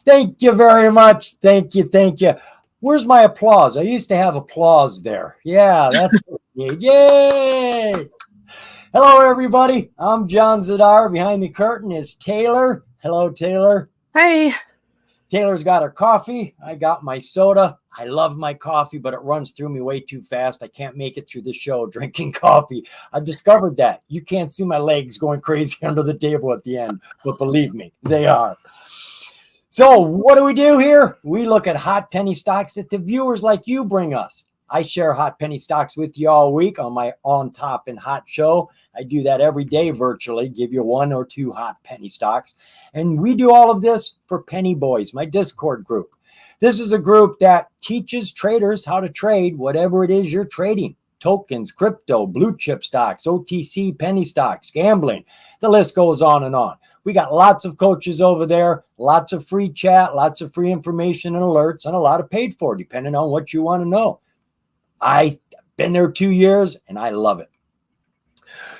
Thank you very much. Thank you. Thank you. Where's my applause? I used to have applause there. Yeah, that's what we need. Yay! Hello, everybody. I'm John Zidar. Behind the curtain is Taylor. Hello, Taylor. Hey. Taylor's got her coffee. I got my soda. I love my coffee, but it runs through me way too fast. I can't make it through the show drinking coffee. I've discovered that. You can't see my legs going crazy under the table at the end, but believe me, they are. So what do we do here? We look at hot penny stocks that the viewers like you bring us. I share hot penny stocks with you all week on my On Top and Hot show. I do that every day virtually, give you one or two hot penny stocks. And we do all of this for Penny Boys, my Discord group. This is a group that teaches traders how to trade whatever it is you're trading. Tokens, crypto, blue chip stocks, OTC, penny stocks, gambling. The list goes on and on. We got lots of coaches over there, lots of free chat, lots of free information and alerts, and a lot of paid for, depending on what you want to know. I've been there 2 years, and I love it.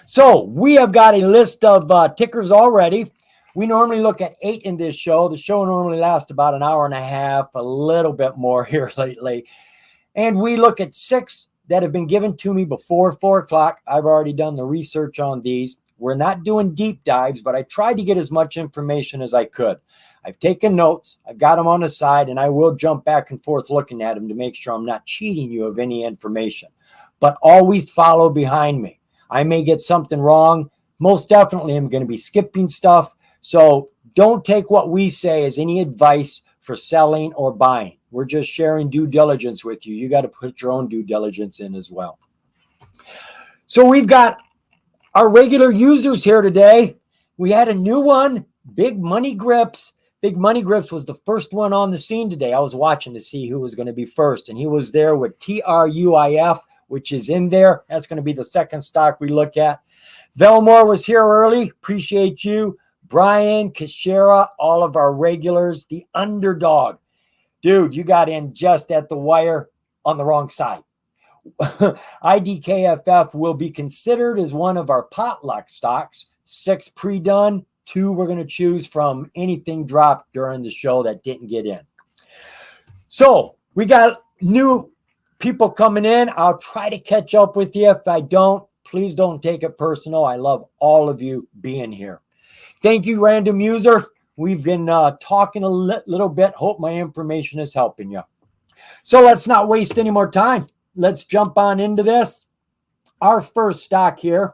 So we have got a list of tickers already. We normally look at 8 in this show. The show normally lasts about an hour and a half, a little bit more here lately. And we look at 6 that have been given to me before 4 o'clock. I've already done the research on these. We're not doing deep dives, but I tried to get as much information as I could. I've taken notes. I've got them on the side, and I will jump back and forth looking at them to make sure I'm not cheating you of any information. But always follow behind me. I may get something wrong. Most definitely I'm going to be skipping stuff. So don't take what we say as any advice for selling or buying. We're just sharing due diligence with you. You got to put your own due diligence in as well. So we've got our regular users here today. We had a new one, Big Money Grips. Big Money Grips was the first one on the scene today. I was watching to see who was going to be first, and he was there with TRUIF, which is in there. That's going to be the second stock we look at. Velmore was here early. Appreciate you. Brian, Kashira, all of our regulars. The Underdog. Dude, you got in just at the wire on the wrong side. IDKFF will be considered as one of our potluck stocks. 6 pre-done. 2 we're going to choose from anything dropped during the show that didn't get in. So we got new people coming in. I'll try to catch up with you. If I don't, please don't take it personal. I love all of you being here. Thank you, random user. We've been talking a little bit. Hope my information is helping you. So let's not waste any more time. Let's jump on into this. Our first stock here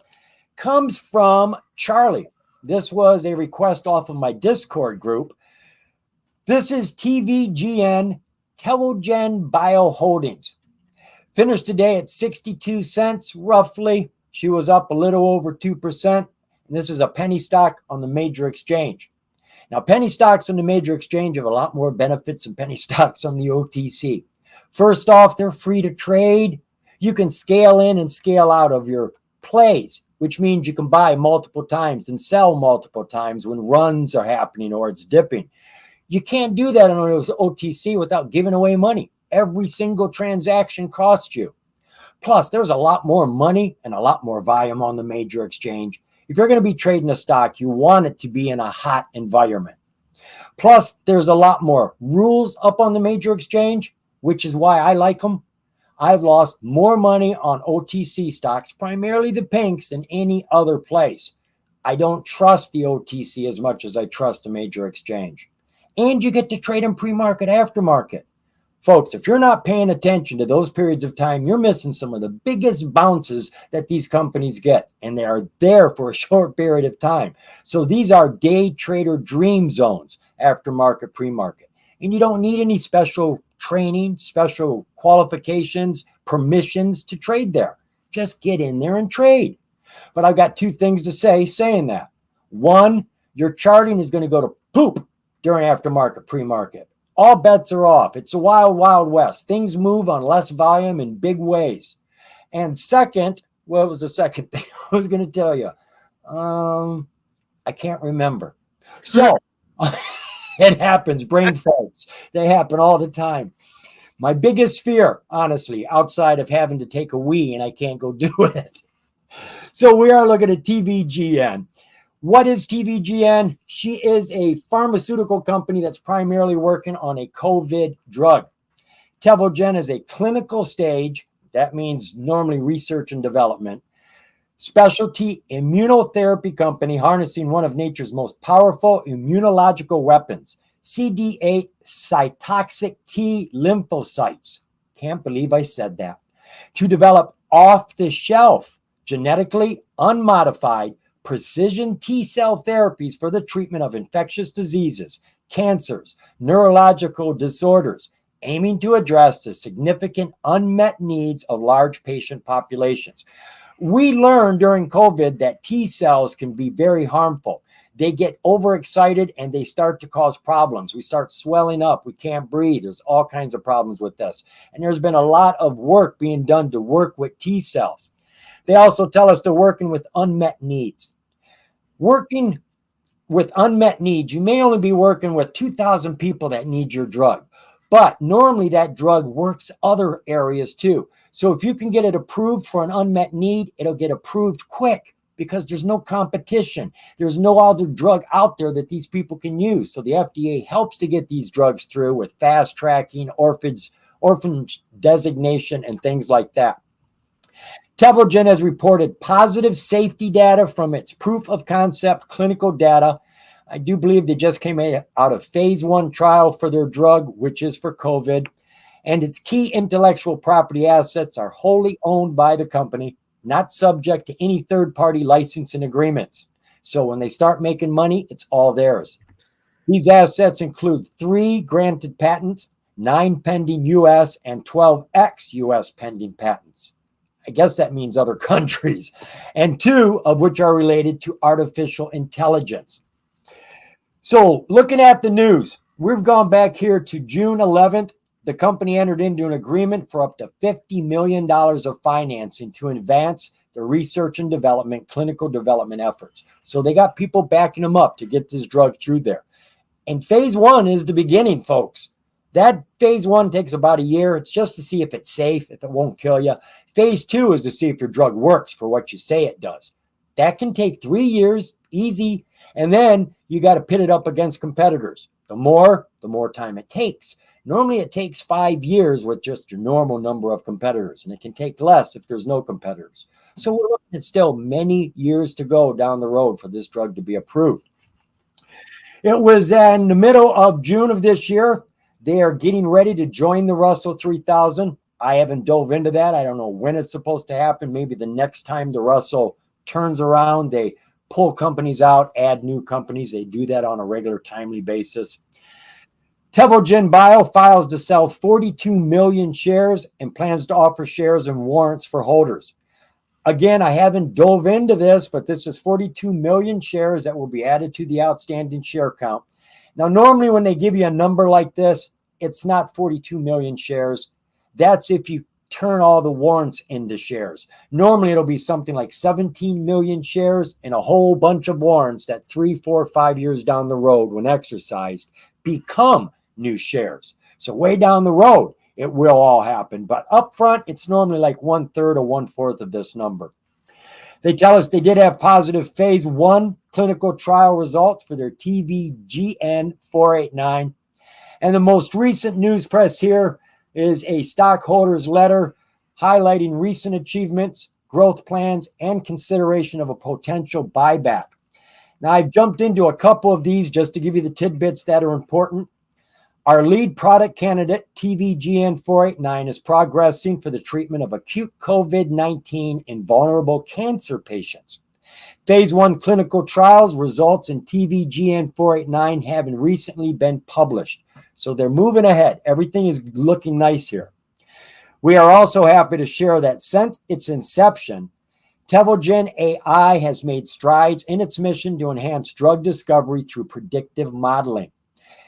comes from Charlie. This was a request off of my Discord group. This is TVGN, Telogen Bio Holdings. Finished today at 62 cents, roughly. She was up a little over 2%. And this is a penny stock on the major exchange. Now, penny stocks on the major exchange have a lot more benefits than penny stocks on the OTC. First off, they're free to trade. You can scale in and scale out of your plays, which means you can buy multiple times and sell multiple times when runs are happening or it's dipping. You can't do that on OTC without giving away money. Every single transaction costs you. Plus, there's a lot more money and a lot more volume on the major exchange. If you're going to be trading a stock, you want it to be in a hot environment. Plus, there's a lot more rules up on the major exchange, which is why I like them. I've lost more money on OTC stocks, primarily the pinks, than any other place. I don't trust the OTC as much as I trust a major exchange. And you get to trade in pre-market, aftermarket. Folks, if you're not paying attention to those periods of time, you're missing some of the biggest bounces that these companies get. And they are there for a short period of time. So these are day trader dream zones, aftermarket, pre-market. And you don't need any special training, special qualifications, permissions to trade there. Just get in there and trade. But I've got 2 things to say saying that. 1, your charting is going to go to poop during aftermarket, pre-market. All bets are off. It's a wild, wild west. Things move on less volume in big ways. And second, what was the second thing I was going to tell you? I can't remember. So it happens. Brain farts. They happen all the time. My biggest fear, honestly, outside of having to take a wee and I can't go do it. So we are looking at TVGN. What is TVGN? She is a pharmaceutical company that's primarily working on a COVID drug. Tevogen is a clinical stage, that means normally research and development, specialty immunotherapy company harnessing one of nature's most powerful immunological weapons, CD8 cytotoxic T lymphocytes. Can't believe I said that. To develop off-the-shelf, genetically unmodified, precision T-cell therapies for the treatment of infectious diseases, cancers, neurological disorders, aiming to address the significant unmet needs of large patient populations. We learned during COVID that T cells can be very harmful. They get overexcited and they start to cause problems. We start swelling up. We can't breathe. There's all kinds of problems with this. And there's been a lot of work being done to work with T cells. They also tell us they're working with unmet needs. Working with unmet needs, you may only be working with 2,000 people that need your drug. But normally that drug works other areas too. So if you can get it approved for an unmet need, it'll get approved quick because there's no competition. There's no other drug out there that these people can use. So the FDA helps to get these drugs through with fast tracking, orphan designation, and things like that. Tevogen has reported positive safety data from its proof of concept clinical data. I do believe they just came out of phase 1 trial for their drug, which is for COVID. And its key intellectual property assets are wholly owned by the company, not subject to any third-party licensing agreements. So when they start making money, it's all theirs. These assets include 3 granted patents, 9 pending U.S. and 12 ex-U.S. pending patents. I guess that means other countries, and 2 of which are related to artificial intelligence. So looking at the news, we've gone back here to June 11th. The company entered into an agreement for up to $50 million of financing to advance the research and development, clinical development efforts. So they got people backing them up to get this drug through there. And phase 1 is the beginning, folks. That phase 1 takes about a year. It's just to see if it's safe, if it won't kill you. Phase 2 is to see if your drug works for what you say it does. That can take 3 years, easy. And then you got to pit it up against competitors. The more time it takes. Normally it takes 5 years with just your normal number of competitors, and it can take less if there's no competitors. So we're looking at still many years to go down the road for this drug to be approved. It was in the middle of June of this year. They are getting ready to join the Russell 3000. I haven't dove into that. I don't know when it's supposed to happen. Maybe the next time the Russell turns around, they pull companies out, add new companies. They do that on a regular, timely basis. Tevogen Bio files to sell 42 million shares and plans to offer shares and warrants for holders. Again, I haven't dove into this, but this is 42 million shares that will be added to the outstanding share count. Now, normally when they give you a number like this, it's not 42 million shares. That's if you turn all the warrants into shares. Normally it'll be something like 17 million shares and a whole bunch of warrants that 3, 4, 5 years down the road, when exercised, become new shares. So way down the road, it will all happen. But up front, it's normally like 1/3 or 1/4 of this number. They tell us they did have positive phase 1 clinical trial results for their TVGN 489. And the most recent news press here is a stockholders letter highlighting recent achievements, growth plans, and consideration of a potential buyback. Now, I've jumped into a couple of these just to give you the tidbits that are important. Our lead product candidate, TVGN 489, is progressing for the treatment of acute COVID-19 in vulnerable cancer patients. Phase 1 clinical trials results in TVGN 489 having recently been published. So they're moving ahead. Everything is looking nice here. We are also happy to share that since its inception, Tevogen AI has made strides in its mission to enhance drug discovery through predictive modeling.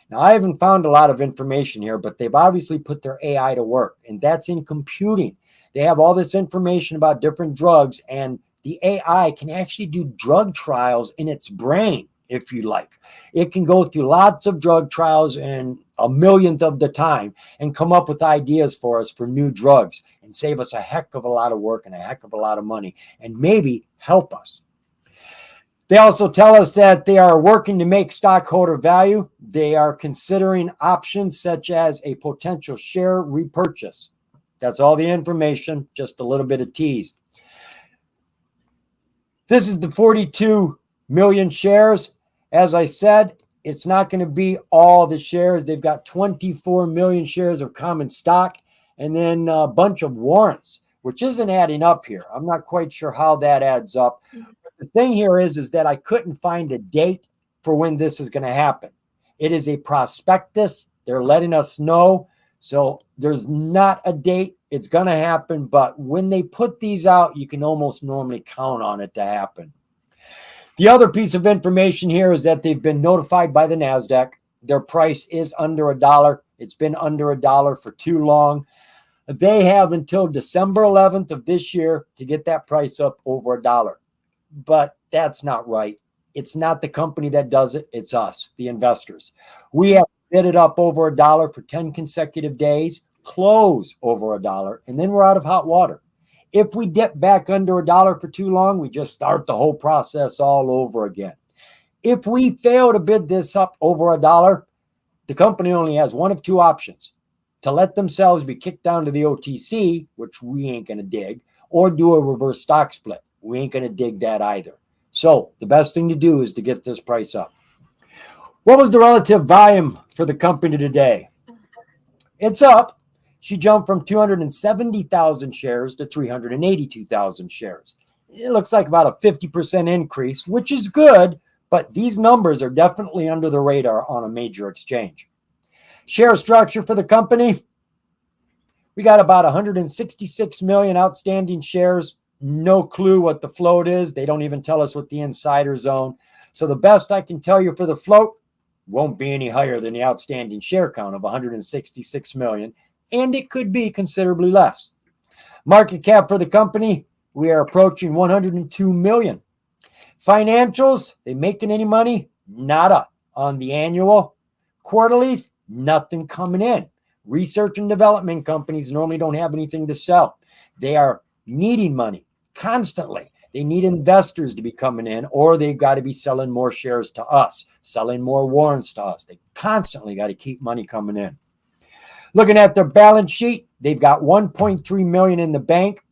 Now, I haven't found a lot of information here, but they've obviously put their AI to work, and that's in computing. They have all this information about different drugs, and the AI can actually do drug trials in its brain, if you like. It can go through lots of drug trials in a millionth of the time and come up with ideas for us for new drugs and save us a heck of a lot of work and a heck of a lot of money and maybe help us. They also tell us that they are working to make stockholder value. They are considering options such as a potential share repurchase. That's all the information, just a little bit of tease. This is the 42 million shares. As I said, it's not going to be all the shares. They've got 24 million shares of common stock and then a bunch of warrants, which isn't adding up here. I'm not quite sure how that adds up. The thing here is that I couldn't find a date for when this is going to happen. It is a prospectus. They're letting us know. So there's not a date. It's going to happen. But when they put these out, you can almost normally count on it to happen. The other piece of information here is that they've been notified by the NASDAQ. Their price is under $1. It's been under $1 for too long. They have until December 11th of this year to get that price up over $1. But that's not right. It's not the company that does it. It's us, the investors. We have bid it up over $1 for 10 consecutive days, close over $1, and then we're out of hot water. If we dip back under $1 for too long, we just start the whole process all over again. If we fail to bid this up over $1, the company only has one of two options: to let themselves be kicked down to the OTC, which we ain't going to dig, or do a reverse stock split. We ain't going to dig that either. So the best thing to do is to get this price up. What was the relative volume for the company today? It's up. She jumped from 270,000 shares to 382,000 shares. It looks like about a 50% increase, which is good, but these numbers are definitely under the radar on a major exchange. Share structure for the company. We got about 166 million outstanding shares. No clue what the float is. They don't even tell us what the insiders own. So the best I can tell you for the float won't be any higher than the outstanding share count of 166 million, and it could be considerably less. Market cap for the company, we are approaching 102 million. Financials, they making any money? Nada. On the annual. Quarterlies, nothing coming in. Research and development companies normally don't have anything to sell. They are needing money constantly. They need investors to be coming in, or they've got to be selling more shares to us, selling more warrants to us. They constantly got to keep money coming in. Looking at their balance sheet, they've got 1.3 million in the bank.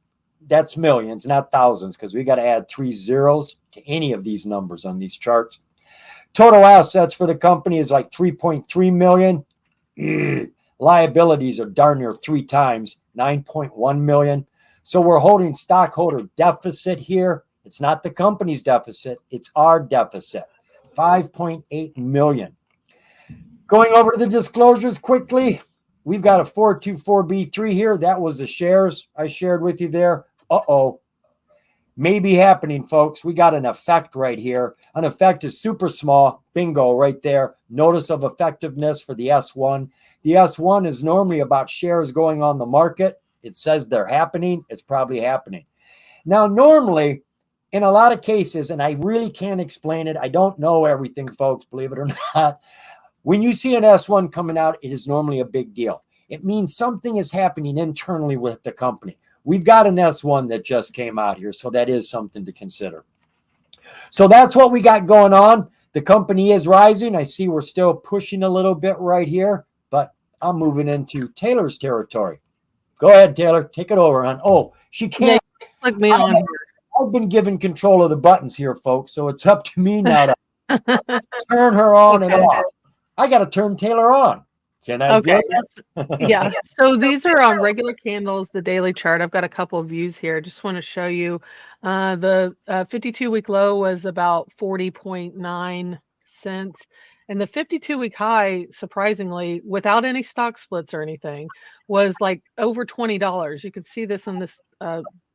That's millions, not thousands, because we got to add 3 zeros to any of these numbers on these charts. Total assets for the company is like 3.3 million. Liabilities are darn near 3 times, 9.1 million. So we're holding stockholder deficit here. It's not the company's deficit. It's our deficit, 5.8 million. Going over to the disclosures quickly. We've got a 424B3 here. That was the shares I shared with you there. May be happening, folks. We got an effect right here. An effect is super small. Bingo right there. Notice of effectiveness for the S1. The S1 is normally about shares going on the market. It says they're happening. It's probably happening. Now, normally, in a lot of cases, and I really can't explain it, I don't know everything, folks, believe it or not. When you see an S1 coming out, it is normally a big deal. It means something is happening internally with the company. We've got an S1 that just came out here, so that is something to consider. So that's what we got going on. The company is rising. I see we're still pushing a little bit right here, but I'm moving into Taylor's territory. Go ahead, Taylor. Take it over, hon. Oh, she can't. Yeah, click me on here. I've been given control of the buttons here, folks, so it's up to me now to turn her on and off. I got to turn Taylor on. Can I get it? Yeah. So these are on regular candles, the daily chart. I've got a couple of views here. Just want to show you. The 52-week low was about 40.9 cents. And the 52-week high, surprisingly, without any stock splits or anything, was like over $20. You can see this in this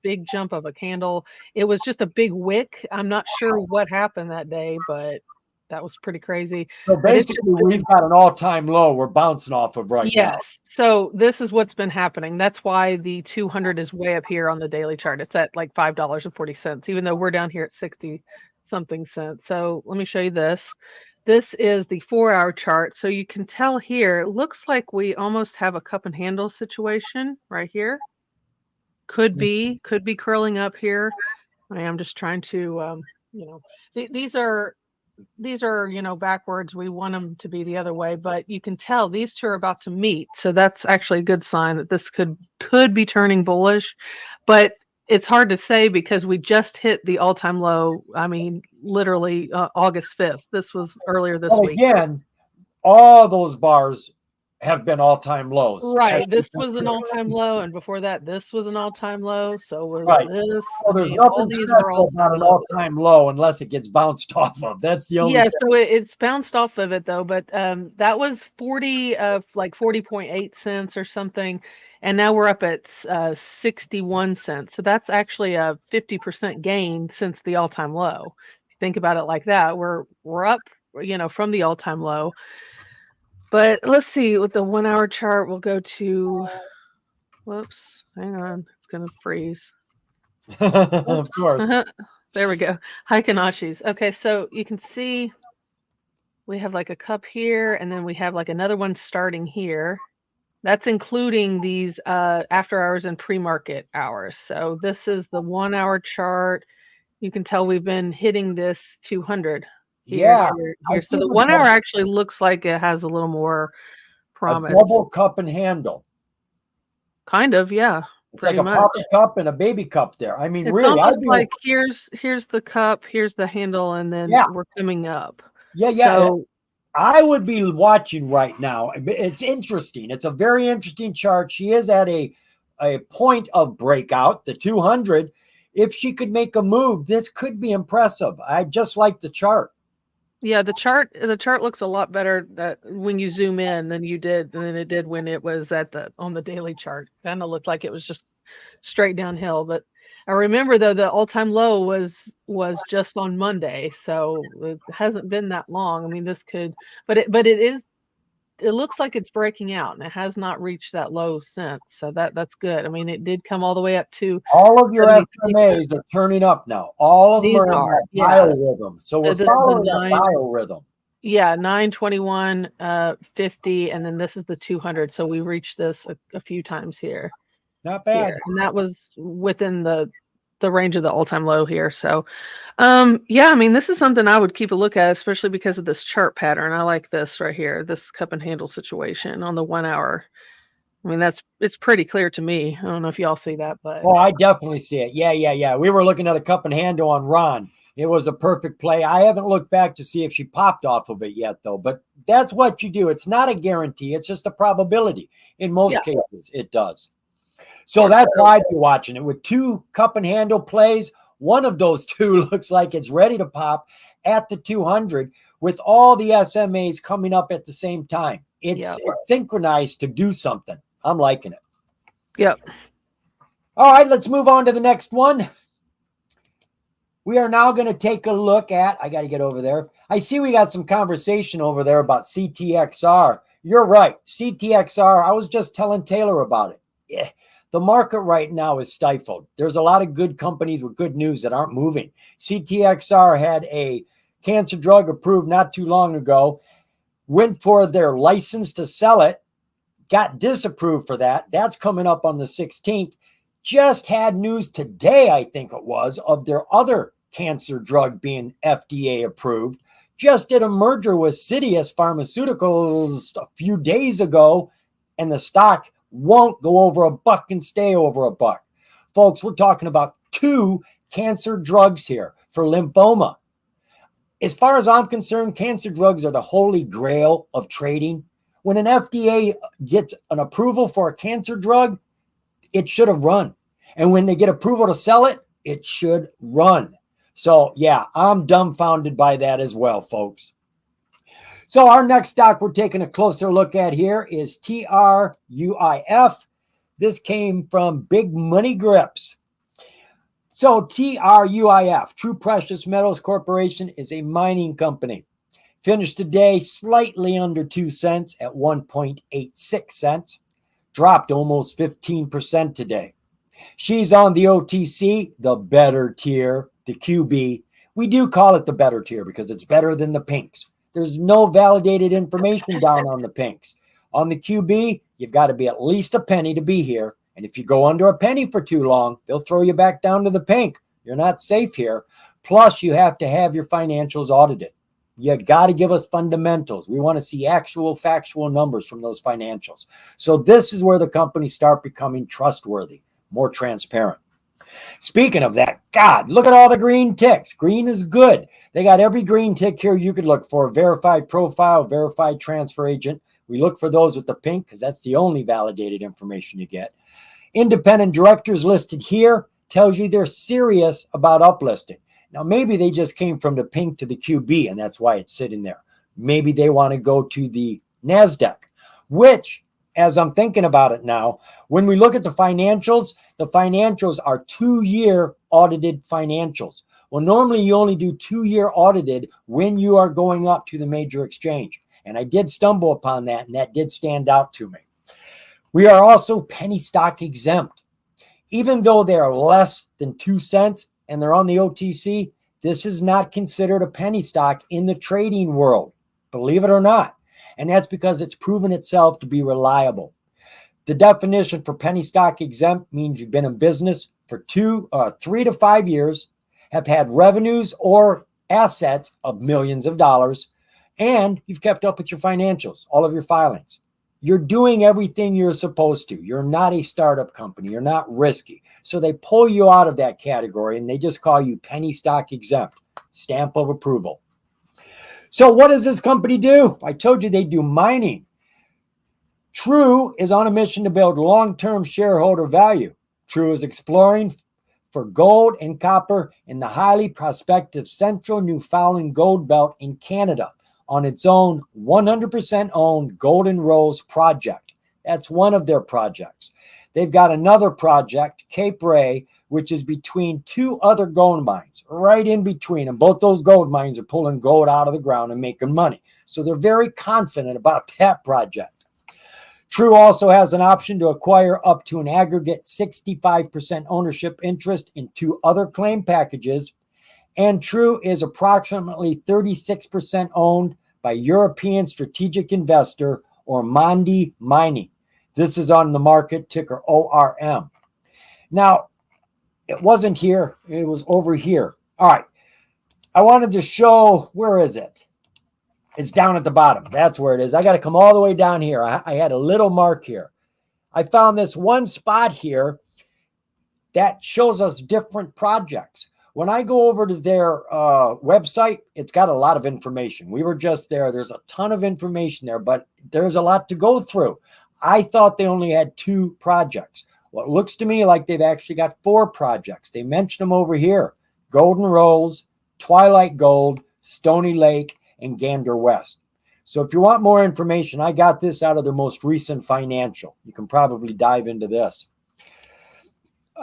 big jump of a candle. It was just a big wick. I'm not sure what happened that day, but that was pretty crazy. So basically, we've got an all-time low we're bouncing off of right now. Yes. So this is what's been happening. That's why the 200 is way up here on the daily chart. It's at like $5.40, even though we're down here at 60 something cents. So let me show you this. This is the 4-hour chart. So you can tell here, it looks like we almost have a cup and handle situation right here. Could be curling up here. I am just trying to you know, these are backwards. We want them to be the other way, but you can tell these two are about to meet. So that's actually a good sign that this could be turning bullish, but it's hard to say because we just hit the all-time low. I mean, literally August 5th. This was earlier this Well, week. again, all those bars have been all-time lows. Right. This was an all-time low, and before that, this was an all-time low. So was Right. this. Well, I there's mean, all nothing these were special all-time about an lows. all-time low unless it gets bounced off of. That's the only Yeah, thing. so it's bounced off of it though, but that was 40.8 cents or something, and now we're up at 61 cents. So that's actually a 50% gain since the all-time low. If you think about it like that, we're up, from the all-time low. But let's see, with the 1 hour chart, we'll go to, whoops, hang on, it's gonna freeze. Of course. There we go. Heikinashis. Okay, so you can see we have like a cup here, and then we have like another one starting here. That's including these after hours and pre-market hours. So this is the 1 hour chart. You can tell we've been hitting this 200 here, Yeah. here. So the 1 hour actually looks like it has a little more a promise. double cup and handle. Kind of, yeah. It's like Pretty a much. papa cup and a baby cup there. I mean, It's really, almost like here's the cup, here's the handle, and then we're coming up. Yeah. So I would be watching right now. It's interesting. It's a very interesting chart. She is at a point of breakout, the 200. If she could make a move, this could be impressive. I just like the chart. yeah, the chart looks a lot better that when you zoom in than it did when it was on the daily chart. Kind of looked like it was just straight downhill. But I remember though the all-time low was just on Monday, so it hasn't been that long. I mean, this could, but it looks like it's breaking out, and it has not reached that low since. So that's good. I mean, it did come all the way up to all of your SMAs are turning up now. All of them are in that biorhythm. So we're following that biorhythm. Yeah, 921, 50, and then this is the 200. So we reached this a few times here. Not bad. Here. And that was within the range of the all-time low here. So, yeah, I mean, this is something I would keep a look at, especially because of this chart pattern. I like this right here, this cup and handle situation on the 1 hour. I mean, it's pretty clear to me. I don't know if y'all see that, but. Oh, I definitely see it. Yeah. We were looking at a cup and handle on Ron. It was a perfect play. I haven't looked back to see if she popped off of it yet, though. But that's what you do. It's not a guarantee. It's just a probability. In most cases, it does. So that's why I'd be watching it. With two cup and handle plays, one of those two looks like it's ready to pop at the 200 with all the SMAs coming up at the same time. It's synchronized to do something. I'm liking it. Yep. All right, let's move on to the next one. We are now going to take a look at, I got to get over there. I see we got some conversation over there about CTXR. You're right. CTXR, I was just telling Taylor about it. Yeah. The market right now is stifled. There's a lot of good companies with good news that aren't moving. CTXR had a cancer drug approved not too long ago, went for their license to sell it, got disapproved for that. That's coming up on the 16th. Just had news today, I think it was, of their other cancer drug being FDA approved. Just did a merger with Citius Pharmaceuticals a few days ago, and the stock won't go over $1 and stay over $1. Folks, we're talking about 2 cancer drugs here for lymphoma. As far as I'm concerned, cancer drugs are the holy grail of trading. When an FDA gets an approval for a cancer drug, it should have run. And when they get approval to sell it, it should run. So, yeah, I'm dumbfounded by that as well, folks. So our next stock we're taking a closer look at here is TRUIF. This came from Big Money Grips. So TRUIF, True Precious Metals Corporation, is a mining company. Finished today slightly under 2 cents at 1.86 cents. Dropped almost 15% today. She's on the OTC, the better tier, the QB. We do call it the better tier because it's better than the pinks. There's no validated information down on the pinks. On the QB, you've got to be at least a penny to be here. And if you go under a penny for too long, they'll throw you back down to the pink. You're not safe here. Plus, you have to have your financials audited. You got to give us fundamentals. We want to see actual factual numbers from those financials. So this is where the companies start becoming trustworthy, more transparent. Speaking of that, God, look at all the green ticks. Green is good. They got every green tick here you could look for. Verified profile, verified transfer agent. We look for those with the pink because that's the only validated information you get. Independent directors listed here tells you they're serious about uplisting. Now, maybe they just came from the pink to the QB, and that's why it's sitting there. Maybe they want to go to the NASDAQ, which, as I'm thinking about it now, when we look at the financials are 2-year audited financials. Well, normally you only do 2-year audited when you are going up to the major exchange. And I did stumble upon that, and that did stand out to me. We are also penny stock exempt. Even though they are less than 2 cents and they're on the OTC, this is not considered a penny stock in the trading world, believe it or not. And that's because it's proven itself to be reliable. The definition for penny stock exempt means you've been in business for 3 to 5 years, have had revenues or assets of millions of dollars, and you've kept up with your financials, all of your filings. You're doing everything you're supposed to. You're not a startup company. You're not risky. So they pull you out of that category and they just call you penny stock exempt, stamp of approval. So what does this company do? I told you they do mining. True is on a mission to build long-term shareholder value. True is exploring for gold and copper in the highly prospective central Newfoundland gold belt in Canada on its own 100% owned Golden Rose project. That's one of their projects. They've got another project, Cape Ray, which is between 2 other gold mines, right in between. And both those gold mines are pulling gold out of the ground and making money. So they're very confident about that project. True also has an option to acquire up to an aggregate 65% ownership interest in 2 other claim packages. And True is approximately 36% owned by European strategic investor Ormonde Mining. This is on the market, ticker ORM. Now, it wasn't here. It was over here. All right. I wanted to show, where is it? It's down at the bottom. That's where it is. I got to come all the way down here. I had a little mark here. I found this one spot here that shows us different projects. When I go over to their website, it's got a lot of information. We were just there. There's a ton of information there, but there's a lot to go through. I thought they only had 2 projects. Well, it looks to me like they've actually got 4 projects. They mentioned them over here: Golden Rose, Twilight Gold, Stony Lake, and Gander West. So if you want more information, I got this out of their most recent financial. You can probably dive into this.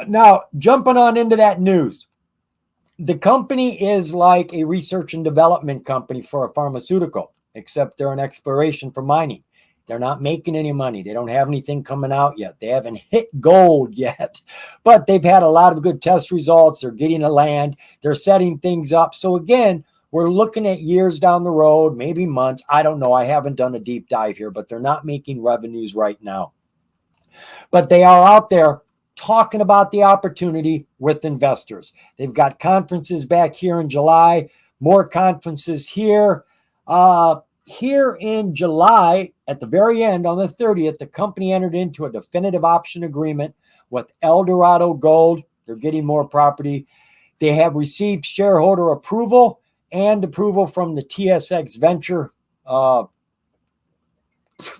Now, jumping on into that news. The company is like a research and development company for a pharmaceutical, except they're an exploration for mining. They're not making any money. They don't have anything coming out yet. They haven't hit gold yet, but they've had a lot of good test results. They're getting a land. They're setting things up. So again, we're looking at years down the road, maybe months. I don't know. I haven't done a deep dive here, but they're not making revenues right now. But they are out there talking about the opportunity with investors. They've got conferences back here in July, more conferences here. Here in July, at the very end, on the 30th, the company entered into a definitive option agreement with Eldorado Gold. They're getting more property. They have received shareholder approval and approval from the TSX Venture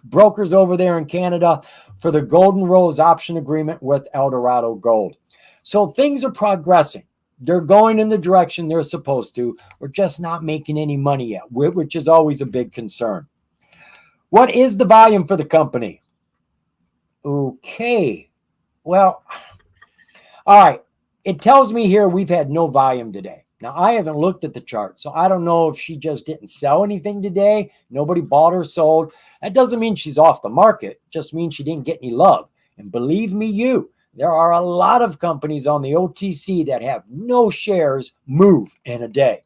brokers over there in Canada for the Golden Rose option agreement with Eldorado Gold. So things are progressing. They're going in the direction they're supposed to. We're just not making any money yet, which is always a big concern. What is the volume for the company? Okay. Well, all right. It tells me here we've had no volume today. Now, I haven't looked at the chart, so I don't know if she just didn't sell anything today. Nobody bought or sold. That doesn't mean she's off the market. It just means she didn't get any love. And believe me, there are a lot of companies on the OTC that have no shares move in a day.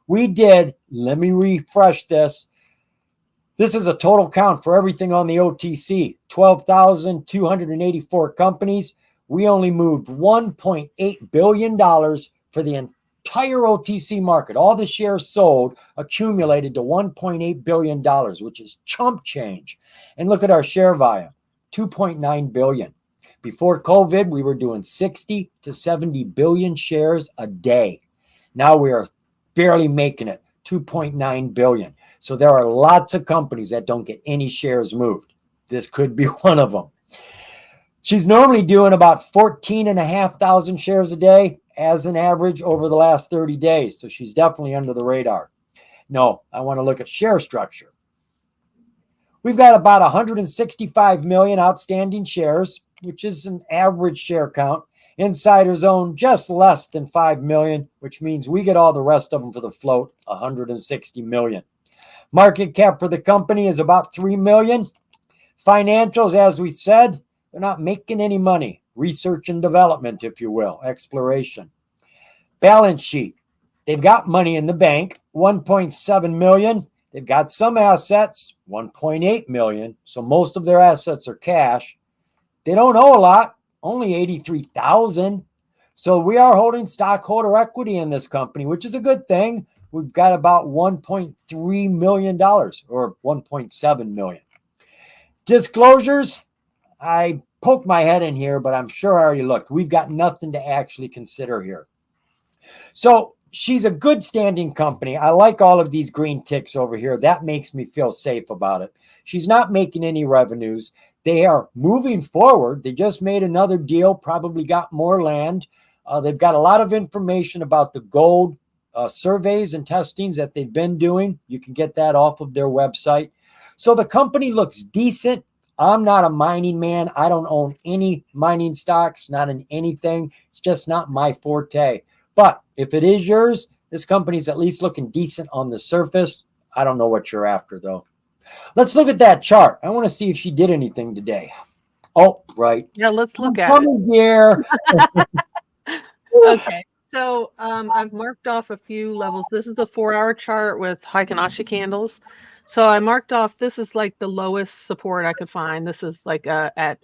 We did, let me refresh this. This is a total count for everything on the OTC, 12,284 companies. We only moved $1.8 billion for the entire OTC market, all the shares sold, accumulated to $1.8 billion, which is chump change. And look at our share volume, 2.9 billion. Before COVID, we were doing 60 to 70 billion shares a day. Now we are barely making it, 2.9 billion. So there are lots of companies that don't get any shares moved. This could be one of them. She's normally doing about 14,500 shares a day as an average over the last 30 days. So she's definitely under the radar. No, I want to look at share structure. We've got about 165 million outstanding shares, which is an average share count. Insiders own just less than 5 million, which means we get all the rest of them for the float, 160 million. Market cap for the company is about 3 million. Financials, as we said, they're not making any money. Research and development, if you will, exploration. Balance sheet. They've got money in the bank, 1.7 million. They've got some assets, 1.8 million. So most of their assets are cash. They don't owe a lot, only 83,000. So we are holding stockholder equity in this company, which is a good thing. We've got about $1.3 million or 1.7 million. Disclosures, I poked my head in here, but I'm sure I already looked. We've got nothing to actually consider here. So she's a good standing company. I like all of these green ticks over here. That makes me feel safe about it. She's not making any revenues. They are moving forward. They just made another deal, probably got more land. They've got a lot of information about the gold surveys and testings that they've been doing. You can get that off of their website. So the company looks decent. I'm not a mining man. I don't own any mining stocks, not in anything. It's just not my forte. But if it is yours, this company's at least looking decent on the surface. I don't know what you're after, though. Let's look at that chart. I want to see if she did anything today. Oh, right. Yeah, let's look at it. Here. Okay. So I've marked off a few levels. This is the 4-hour chart with Heikin-Ashi candles. So I marked off, this is like the lowest support I could find. This is like at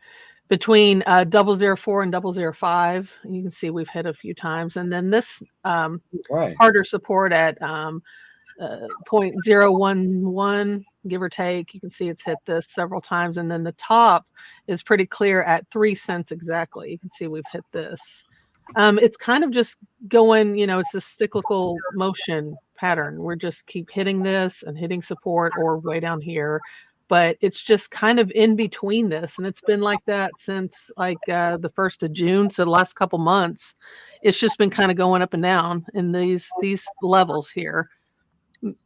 between 004 and 005. You can see we've hit a few times. And then this harder support at 0.011, give or take. You can see it's hit this several times. And then the top is pretty clear at 3 cents exactly. You can see we've hit this. It's kind of just going, it's a cyclical motion pattern. We're just keep hitting this and hitting support or way down here, but it's just kind of in between this. And it's been like that since like the 1st of June. So the last couple months, it's just been kind of going up and down in these levels here.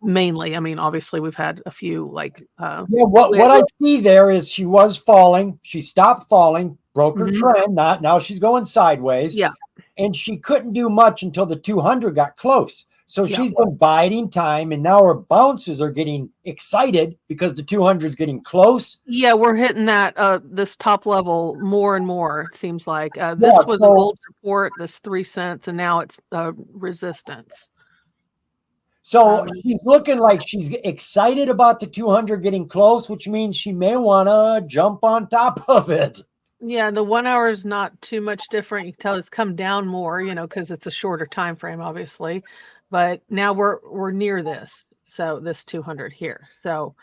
Mainly, I mean, obviously we've had a few like what I see there is she was falling. She stopped falling, broke her trend. Now she's going sideways. Yeah. And she couldn't do much until the 200 got close. So she's been biding time, and now her bounces are getting excited because the 200 is getting close. Yeah, we're hitting that this top level more and more. It seems like this was an old support, this 3 cents, and now it's resistance. So she's looking like she's excited about the 200 getting close, which means she may want to jump on top of it. Yeah, the 1 hour is not too much different. You can tell it's come down more, because it's a shorter time frame, obviously. But now we're near this, so this 200 here. So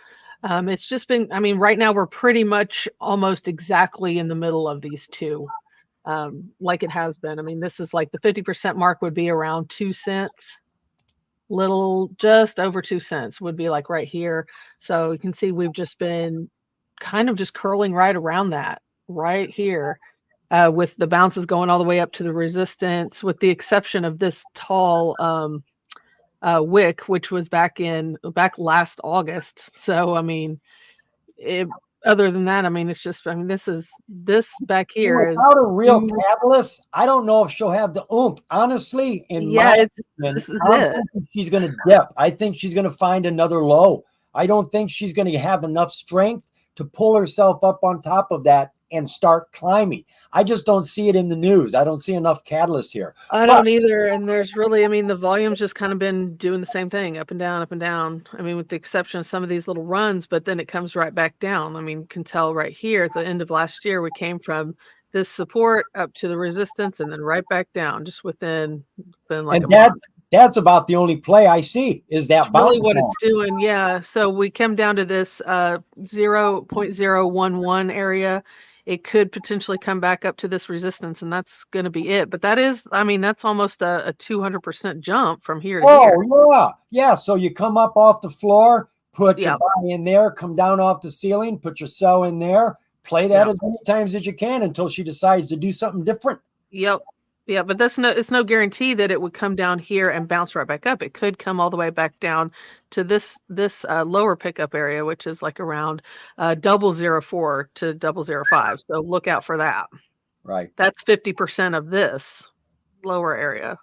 it's just been, I mean, right now we're pretty much almost exactly in the middle of these two, like it has been. I mean, this is like the 50% mark would be around 2 cents. Just over 2 cents would be like right here. So you can see we've just been kind of just curling right around that. Right here, with the bounces going all the way up to the resistance, with the exception of this tall wick, which was back last August. So I mean, other than that, I mean, it's just, I mean, this back here is without a real catalyst. I don't know if she'll have the oomph. Honestly, this is it. She's going to dip. I think she's going to find another low. I don't think she's going to have enough strength to pull herself up on top of that and start climbing. I just don't see it in the news. I don't see enough catalyst here. I don't either. And there's really, I mean, the volume's just kind of been doing the same thing, up and down, up and down. I mean, with the exception of some of these little runs, but then it comes right back down. I mean, you can tell right here at the end of last year, we came from this support up to the resistance and then right back down, just within like a month. That's about the only play I see is that It's really bounce what ball. it's doing. Yeah. So we come down to this 0.011 area. It could potentially come back up to this resistance, and that's going to be it. But that is, I mean, that's almost a 200% jump from here to here. Oh, yeah. So you come up off the floor, put your Yeah. buy in there, come down off the ceiling, put your sell in there, play that Yeah. as many times as you can until she decides to do something different. Yep. Yeah, but it's no guarantee that it would come down here and bounce right back up. It could come all the way back down to this lower pickup area, which is like around 004 to 005. So look out for that. Right. That's 50% of this lower area.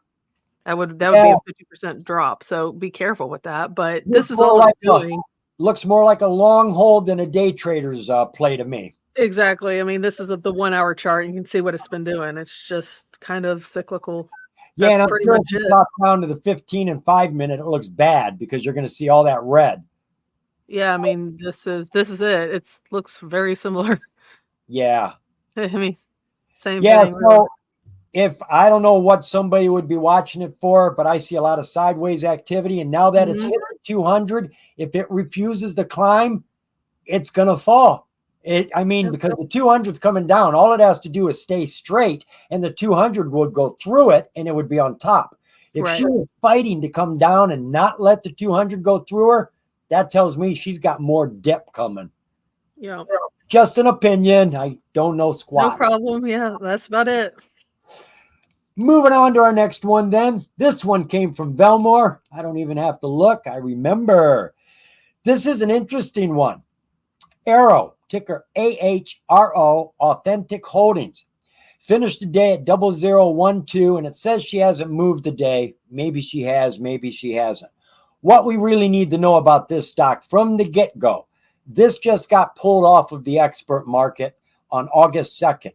That would be Yeah. a 50% drop. So be careful with that. But this Looks is more all it's like doing. looks more like a long hold than a day trader's play to me. Exactly. I mean, this is the 1 hour chart. You can see what it's been doing. It's just kind of cyclical. Yeah, That's and I'm pretty sure much if you it. drop down to the 15 and 5 minute, it looks bad because you're going to see all that red. Yeah, I mean, this is it. It's looks very similar. Yeah. I mean, same Yeah. thing, really. So if I don't know what somebody would be watching it for, but I see a lot of sideways activity. And now that it's Mhm. hit the 200, if it refuses to climb, it's going to fall. I mean, Yep. because the 200's coming down, all it has to do is stay straight, and the 200 would go through it and it would be on top. If she Right. was fighting to come down and not let the 200 go through her, that tells me she's got more dip coming. Yeah. Just an opinion. I don't know No squat. problem. Yeah, that's about it. Moving on to our next one, then. This one came from Velmore. I don't even have to look. I remember. This is an interesting one. Arrow, ticker AHRO, Authentic Holdings. Finished the day at 0012, and it says she hasn't moved today. Maybe she has, maybe she hasn't. What we really need to know about this stock from the get-go, this just got pulled off of the expert market on August 2nd.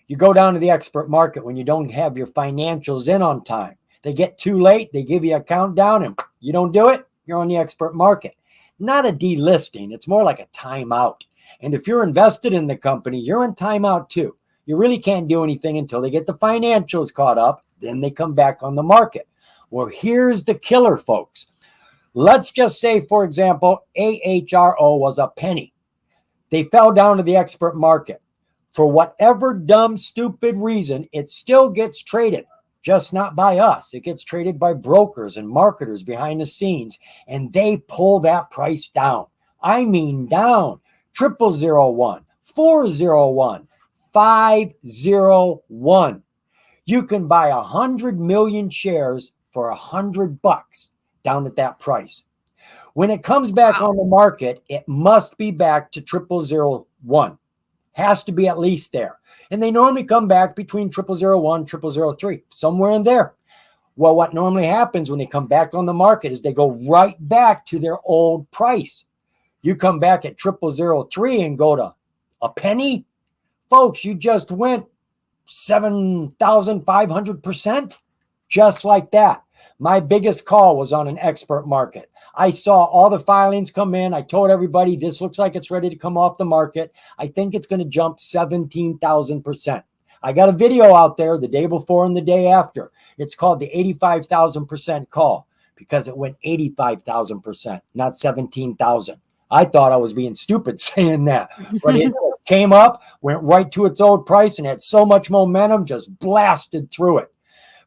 You go down to the expert market when you don't have your financials in on time. They get too late, they give you a countdown, and you don't do it, you're on the expert market. Not a delisting, it's more like a timeout. And if you're invested in the company, you're in timeout too. You really can't do anything until they get the financials caught up, then they come back on the market. Well, here's the killer, folks. Let's just say, for example, AHRO was a penny. They fell down to the expert market. For whatever dumb, stupid reason, it still gets traded, just not by us. It gets traded by brokers and marketers behind the scenes, and they pull that price down. I mean down. 0001, 401, 501. You can buy 100 million shares for $100 down at that price. When it comes back on the market, it must be back to 0001. Has to be at least there. And they normally come back between 0001, 0003, somewhere in there. Well, what normally happens when they come back on the market is they go right back to their old price. You come back at 0003 and go to a penny, folks, you just went 7,500%, just like that. My biggest call was on an expert market. I saw all the filings come in. I told everybody this looks like it's ready to come off the market. I think it's going to jump 17,000%. I got a video out there the day before and the day after. It's called the 85,000% call because it went 85,000%, not 17,000. I thought I was being stupid saying that, but it came up, went right to its old price, and had so much momentum, just blasted through it.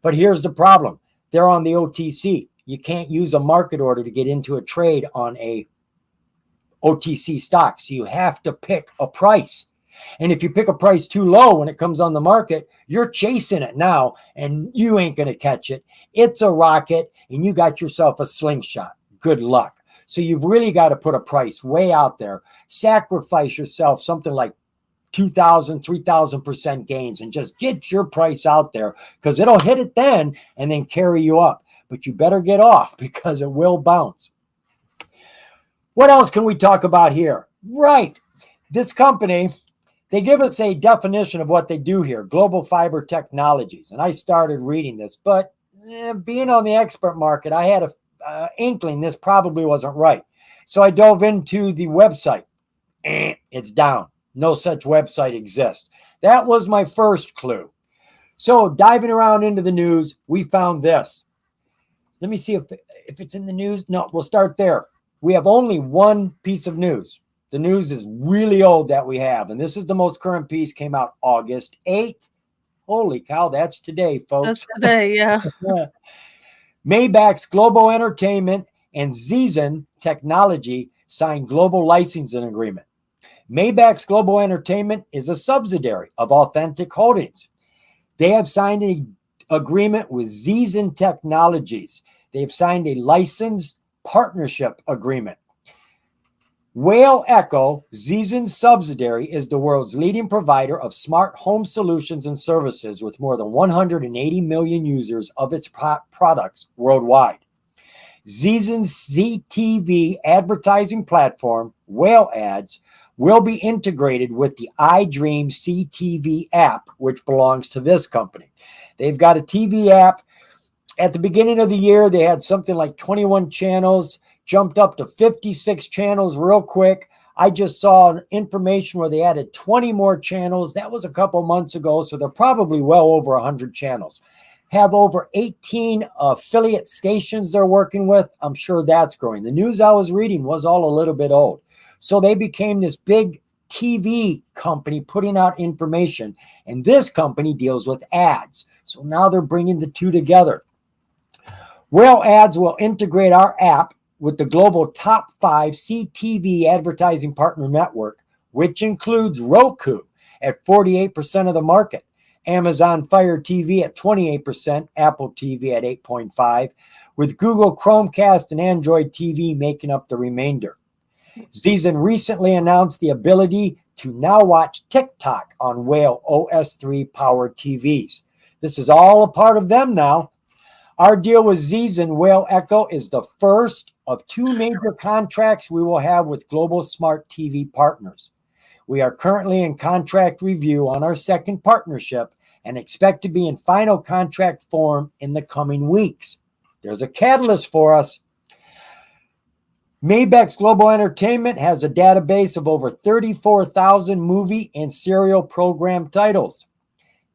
But here's the problem. They're on the OTC. You can't use a market order to get into a trade on a OTC stock. So you have to pick a price. And if you pick a price too low when it comes on the market, you're chasing it now and you ain't going to catch it. It's a rocket and you got yourself a slingshot. Good luck. So you've really got to put a price way out there. Sacrifice yourself something like 2,000, 3,000% gains and just get your price out there because it'll hit it then and then carry you up. But you better get off because it will bounce. What else can we talk about here? Right. This company, they give us a definition of what they do here, Global Fiber Technologies. And I started reading this, but being on the expert market, I had a inkling this probably wasn't right. So I dove into the website. It's down. No such website exists. That was my first clue. So diving around into the news, we found this. Let me see if it's in the news. No, we'll start there. We have only one piece of news. The news is really old that we have, and this is the most current piece, came out August 8th. Holy cow, that's today, folks. That's today, yeah. Maybach's Global Entertainment and Zidar Technology signed global licensing agreement. Maybach's Global Entertainment is a subsidiary of Authentic Holdings. They have signed an agreement with Zidar Technologies. They have signed a license partnership agreement. Whale Echo, Zidar's subsidiary, is the world's leading provider of smart home solutions and services with more than 180 million users of its products worldwide. Zidar's CTV advertising platform, Whale Ads, will be integrated with the iDream CTV app, which belongs to this company. They've got a TV app. At the beginning of the year, they had something like 21 channels, jumped up to 56 channels real quick. I just saw information where they added 20 more channels. That was a couple months ago, so they're probably well over 100 channels. Have over 18 affiliate stations they're working with. I'm sure that's growing. The news I was reading was all a little bit old. So they became this big TV company putting out information, and this company deals with ads. So now they're bringing the two together. Whale Ads will integrate our app with the global top 5 CTV advertising partner network, which includes Roku at 48% of the market, Amazon Fire TV at 28%, Apple TV at 8.5%, with Google Chromecast and Android TV making up the remainder. Zidar recently announced the ability to now watch TikTok on Whale OS 3 powered TVs. This is all a part of them now. Our deal with Zidar and Whale Echo is the first of 2 major contracts we will have with global smart TV partners. We are currently in contract review on our second partnership and expect to be in final contract form in the coming weeks. There's a catalyst for us. Maybach's Global Entertainment has a database of over 34,000 movie and serial program titles.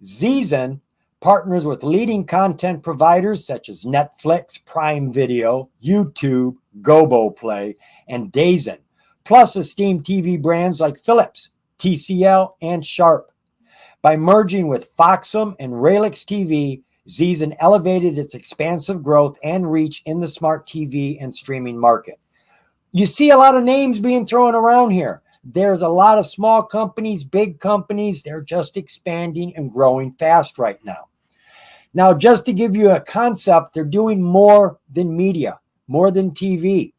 Zidar partners with leading content providers such as Netflix, Prime Video, YouTube, Gobo Play, and DAZN, plus esteemed TV brands like Philips, TCL, and Sharp. By merging with Foxum and Raylix TV, Zidar elevated its expansive growth and reach in the smart TV and streaming market. You see a lot of names being thrown around here. There's a lot of small companies, big companies. They're just expanding and growing fast right now. Now, just to give you a concept, they're doing more than media, more than TV.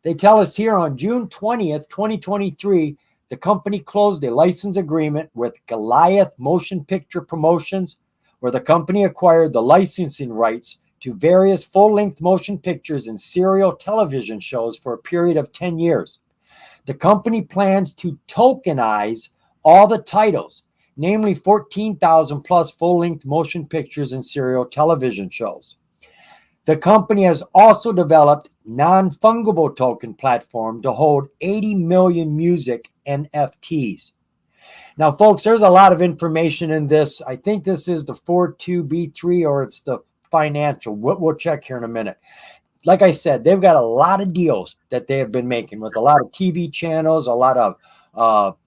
They tell us here on June 20th, 2023, the company closed a license agreement with Goliath Motion Picture Promotions, where the company acquired the licensing rights to various full-length motion pictures and serial television shows for a period of 10 years. The company plans to tokenize all the titles, namely 14,000 plus full-length motion pictures and serial television shows. The company has also developed non-fungible token platform to hold 80 million music NFTs. Now, folks, there's a lot of information in this. I think this is the 42B3 or it's the financial. We'll check here in a minute. Like I said, they've got a lot of deals that they have been making with a lot of TV channels, a lot of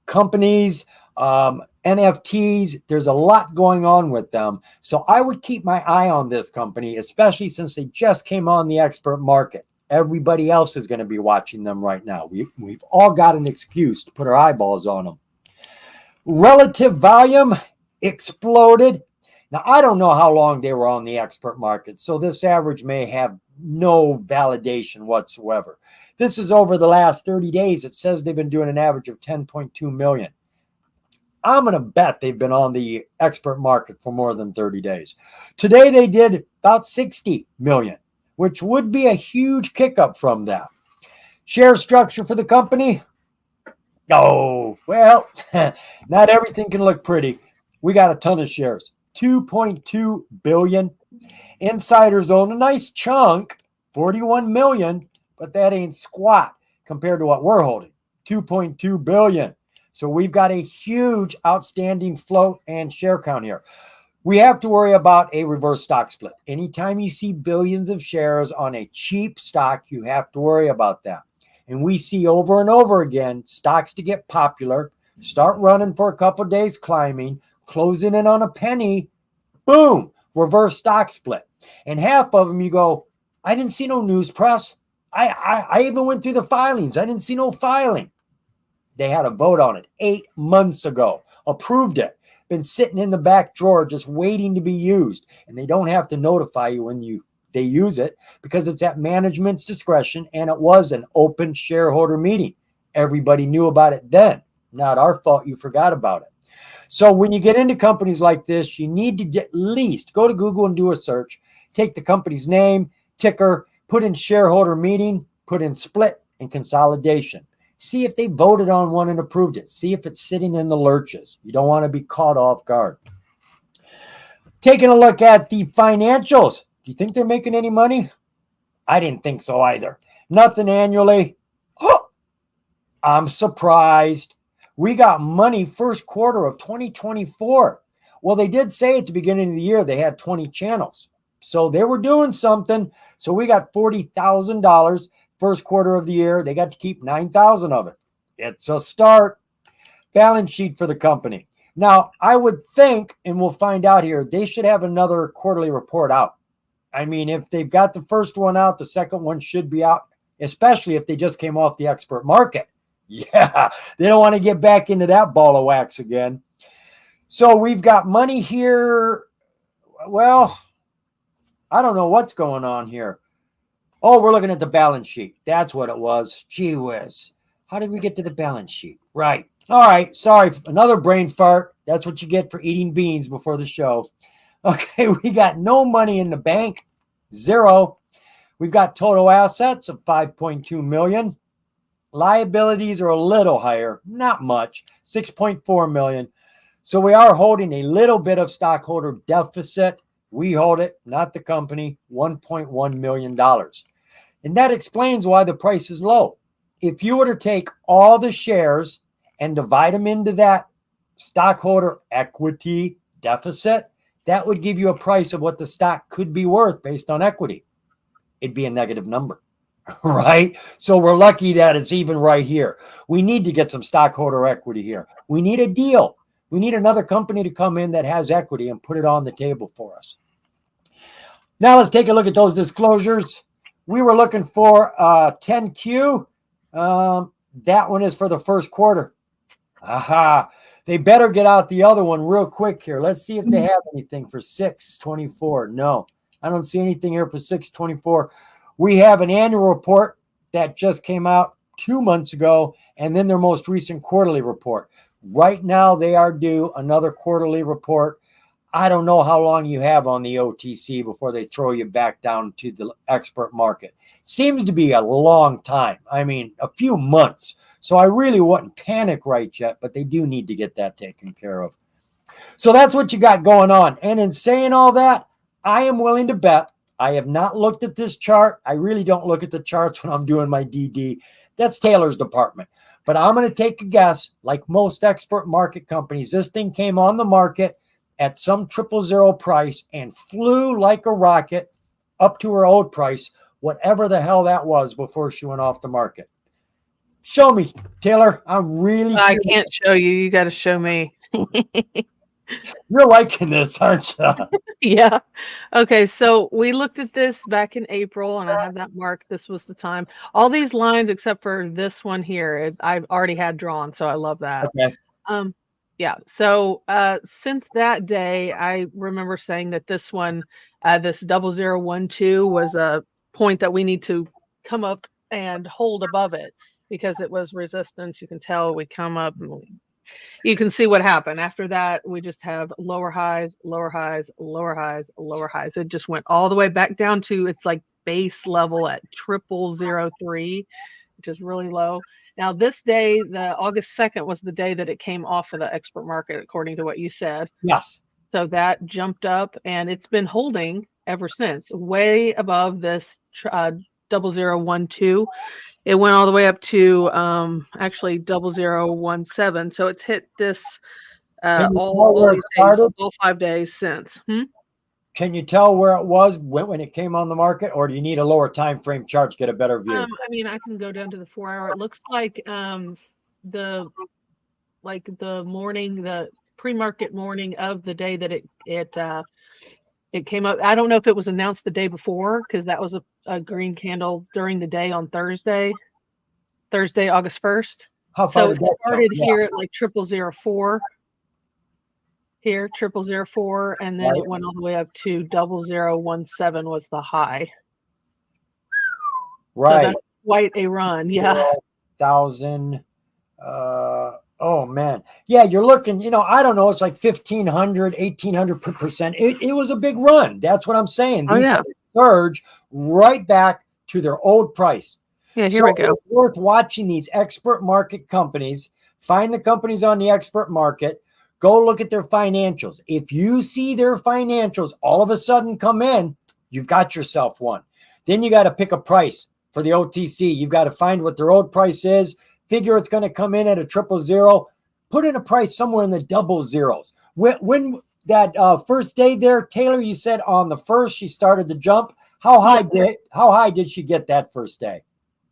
companies, NFTs. There's a lot going on with them. So I would keep my eye on this company, especially since they just came on the expert market. Everybody else is going to be watching them right now. We've all got an excuse to put our eyeballs on them. Relative volume exploded. Now, I don't know how long they were on the expert market, so this average may have no validation whatsoever. This is over the last 30 days. It says they've been doing an average of 10.2 million. I'm going to bet they've been on the expert market for more than 30 days. Today, they did about 60 million, which would be a huge kick up from that. Share structure for the company? No. Well, not everything can look pretty. We got a ton of shares. 2.2 billion. Insiders own a nice chunk, 41 million, but that ain't squat compared to what we're holding, 2.2 billion. So we've got a huge outstanding float and share count here. We have to worry about a reverse stock split. Anytime you see billions of shares on a cheap stock, you have to worry about that. And we see over and over again stocks to get popular, start running for a couple of days, climbing, closing in on a penny, boom, reverse stock split. And half of them you go, I didn't see no news press. I even went through the filings. I didn't see no filing. They had a vote on it 8 months ago, approved it, been sitting in the back drawer just waiting to be used. And they don't have to notify you when they use it because it's at management's discretion, and it was an open shareholder meeting. Everybody knew about it then. Not our fault you forgot about it. So when you get into companies like this, you need to at least go to Google and do a search, take the company's name, ticker, put in shareholder meeting, put in split and consolidation. See if they voted on one and approved it. See if it's sitting in the lurches. You don't want to be caught off guard. Taking a look at the financials. Do you think they're making any money? I didn't think so either. Nothing annually. Oh, I'm surprised. We got money first quarter of 2024. Well, they did say at the beginning of the year they had 20 channels. So they were doing something. So we got $40,000 first quarter of the year. They got to keep 9,000 of it. It's a start. Balance sheet for the company. Now, I would think, and we'll find out here, they should have another quarterly report out. I mean, if they've got the first one out, the second one should be out, especially if they just came off the expert market. Yeah, they don't want to get back into that ball of wax again. So we've got money here. Well, I don't know what's going on here. Oh, we're looking at the balance sheet. That's what it was. Gee whiz. How did we get to the balance sheet? Right. All right. Sorry. Another brain fart. That's what you get for eating beans before the show. Okay. We got no money in the bank. Zero. We've got total assets of 5.2 million. Liabilities are a little higher. Not much. 6.4 million. So we are holding a little bit of stockholder deficit. We hold it, not the company, $1.1 million. And that explains why the price is low. If you were to take all the shares and divide them into that stockholder equity deficit, that would give you a price of what the stock could be worth based on equity. It'd be a negative number, right? So we're lucky that it's even right here. We need to get some stockholder equity here. We need a deal. We need another company to come in that has equity and put it on the table for us. Now let's take a look at those disclosures. We were looking for 10Q. That one is for the first quarter. Aha. They better get out the other one real quick here. Let's see if they have anything for 6/24. No, I don't see anything here for 6/24. We have an annual report that just came out 2 months ago, and then their most recent quarterly report. Right now, they are due another quarterly report. I don't know how long you have on the OTC before they throw you back down to the expert market. Seems to be a long time. I mean, a few months. So I really wouldn't panic right yet, but they do need to get that taken care of. So that's what you got going on. And in saying all that, I am willing to bet. I have not looked at this chart. I really don't look at the charts when I'm doing my DD. That's Taylor's department. But I'm going to take a guess, like most expert market companies, this thing came on the market at some 000 price and flew like a rocket up to her old price, whatever the hell that was before she went off the market. Show me, Taylor. I'm really I can't show you. You got to show me. You're liking this, aren't you? Yeah. Okay. So we looked at this back in April, and I have that marked. This was the time. All these lines, except for this one here, I've already had drawn, so I love that. Okay. Yeah. So since that day, I remember saying that this one, this 0012, was a point that we need to come up and hold above it because it was resistance. You can tell we come up and you can see what happened. After that, we just have lower highs, lower highs, lower highs, lower highs. It just went all the way back down to its like base level at 0003, which is really low. Now, this day, the August 2nd, was the day that it came off of the expert market, according to what you said. Yes. So that jumped up, and it's been holding ever since, way above this 0012. It went all the way up to actually 0017. So it's hit this Can you tell all where it these days, started? all 5 days since. Can you tell where it was when it came on the market, or do you need a lower time frame chart to get a better view? I mean, I can go down to the 4-hour. It looks like the morning, the pre-market morning of the day that it came up. I don't know if it was announced the day before, because that was a green candle during the day on Thursday, August 1st. How far So did it that jump? started Yeah, here at like 0004. Here, 0004, and then right. it went all the way up to 0017 was the high. So Right. that's quite a run. Yeah. 1,000. Oh man. Yeah, you're looking, I don't know, it's like 1,500, 1,800%. It was a big run. That's what I'm saying. Oh These yeah. surge right back to their old price. Yeah, here So we go. it's worth watching these expert market companies. Find the companies on the expert market. Go look at their financials. If you see their financials all of a sudden come in, you've got yourself one. Then you got to pick a price for the OTC. You've got to find what their old price is. Figure it's going to come in at a 000. Put in a price somewhere in the double zeros. When that first day there, Taylor, you said on the first she started to jump. How high did she get that first day?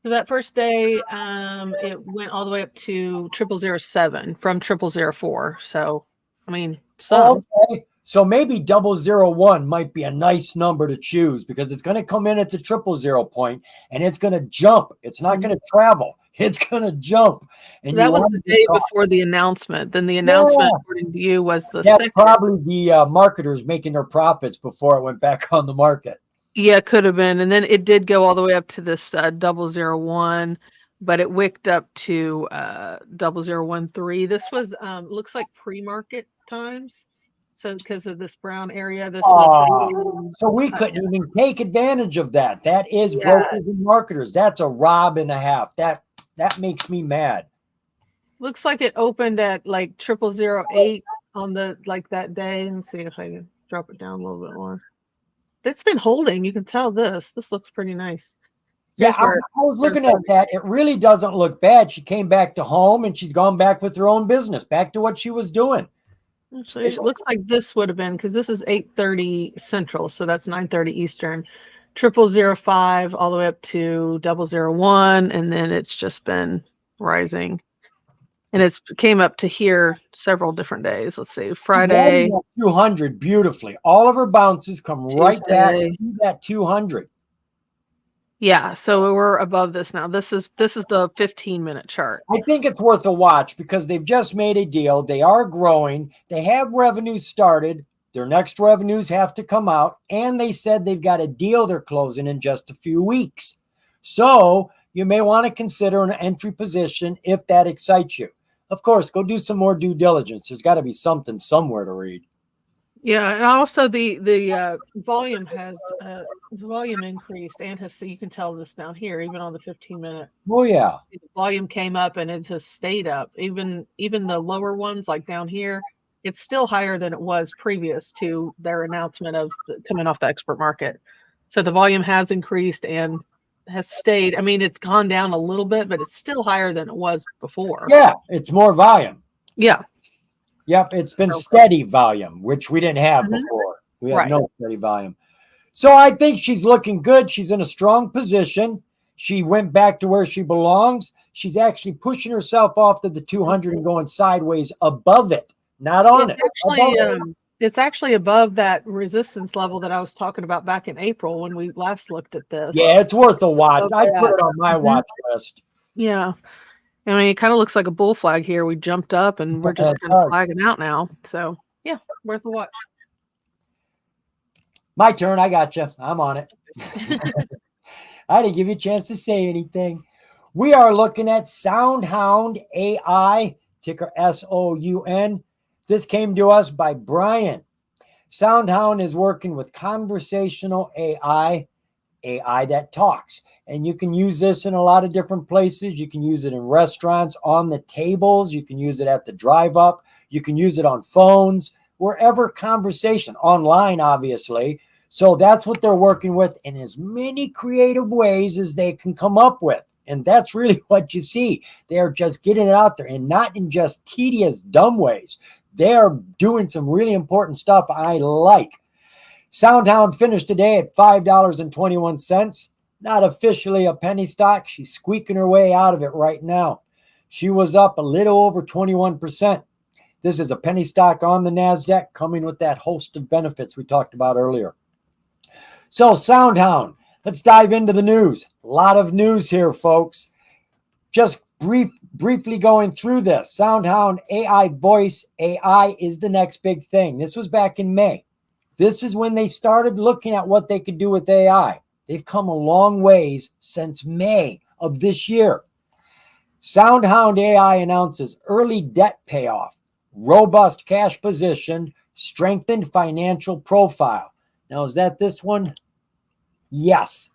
So that first day, it went all the way up to 0007 from 0004. So, I mean, some. Okay. So maybe 001 might be a nice number to choose, because it's going to come in at the 000 point and it's going to jump. It's not going to travel. It's going to jump. And That you was want the to day before the announcement. Then the announcement, according to you, was the That's second. probably the marketers making their profits before it went back on the market. Yeah, could have been. And then it did go all the way up to this 001, but it wicked up to 0013. This was looks like pre-market times. So because of this brown area, this was So we couldn't even take advantage of that. That is yeah. brokers and marketers. That's a rob and a half. That makes me mad. Looks like it opened at like 0008 on the that day. And see if I can drop it down a little bit more. It's been holding. You can tell this. This looks pretty nice. Yeah, I was looking at that. It really doesn't look bad. She came back to home and she's gone back with her own business, back to what she was doing. Actually, it looks like this would have been, because this is 8:30 Central, so that's 9:30 Eastern. 0005 all the way up to 001, and then it's just been rising. And it's came up to here several different days. Let's see, Friday. 200 beautifully. All of her bounces come right back to that 200. Yeah, so we're above this now. This is the 15-minute chart. I think it's worth a watch because they've just made a deal. They are growing. They have revenues started. Their next revenues have to come out. And they said they've got a deal they're closing in just a few weeks. So you may want to consider an entry position if that excites you. Of course, go do some more due diligence. There's got to be something somewhere to read. Yeah, and also the volume has volume increased, and has, so you can tell this down here, even on the 15-minute. Oh yeah, the volume came up and it has stayed up. Even the lower ones, like down here, it's still higher than it was previous to their announcement of coming off the expert market. So the volume has increased and has stayed. I mean, it's gone down a little bit, but it's still higher than it was before. Yeah, it's more volume. Yeah. Yep, it's been steady volume, which we didn't have before. We had no steady volume. So I think she's looking good. She's in a strong position. She went back to where she belongs. She's actually pushing herself off to the 200 and going sideways above it, not on it. It's actually above that resistance level that I was talking about back in April when we last looked at this. Yeah, it's worth a watch. I put it on my watch list. Yeah. I mean, it kind of looks like a bull flag here. We jumped up and we're just kind of flagging out now. So, yeah, worth a watch. My turn. I got you. I'm on it. I didn't give you a chance to say anything. We are looking at SoundHound AI, ticker SOUN. This came to us by Brian. SoundHound is working with conversational AI that talks. And you can use this in a lot of different places. You can use it in restaurants, on the tables. You can use it at the drive up. You can use it on phones, wherever conversation, online, obviously. So that's what they're working with in as many creative ways as they can come up with. And that's really what you see. They're just getting it out there, and not in just tedious, dumb ways. They are doing some really important stuff I like. SoundHound finished today at $5.21. Not officially a penny stock. She's squeaking her way out of it right now. She was up a little over 21%. This is a penny stock on the NASDAQ, coming with that host of benefits we talked about earlier. So SoundHound, let's dive into the news. A lot of news here, folks. Just briefly going through this. SoundHound AI voice AI is the next big thing. This was back in May. This is when they started looking at what they could do with AI. They've come a long ways since May of this year. SoundHound AI announces early debt payoff, robust cash position, strengthened financial profile. Now, is that this one? Yes.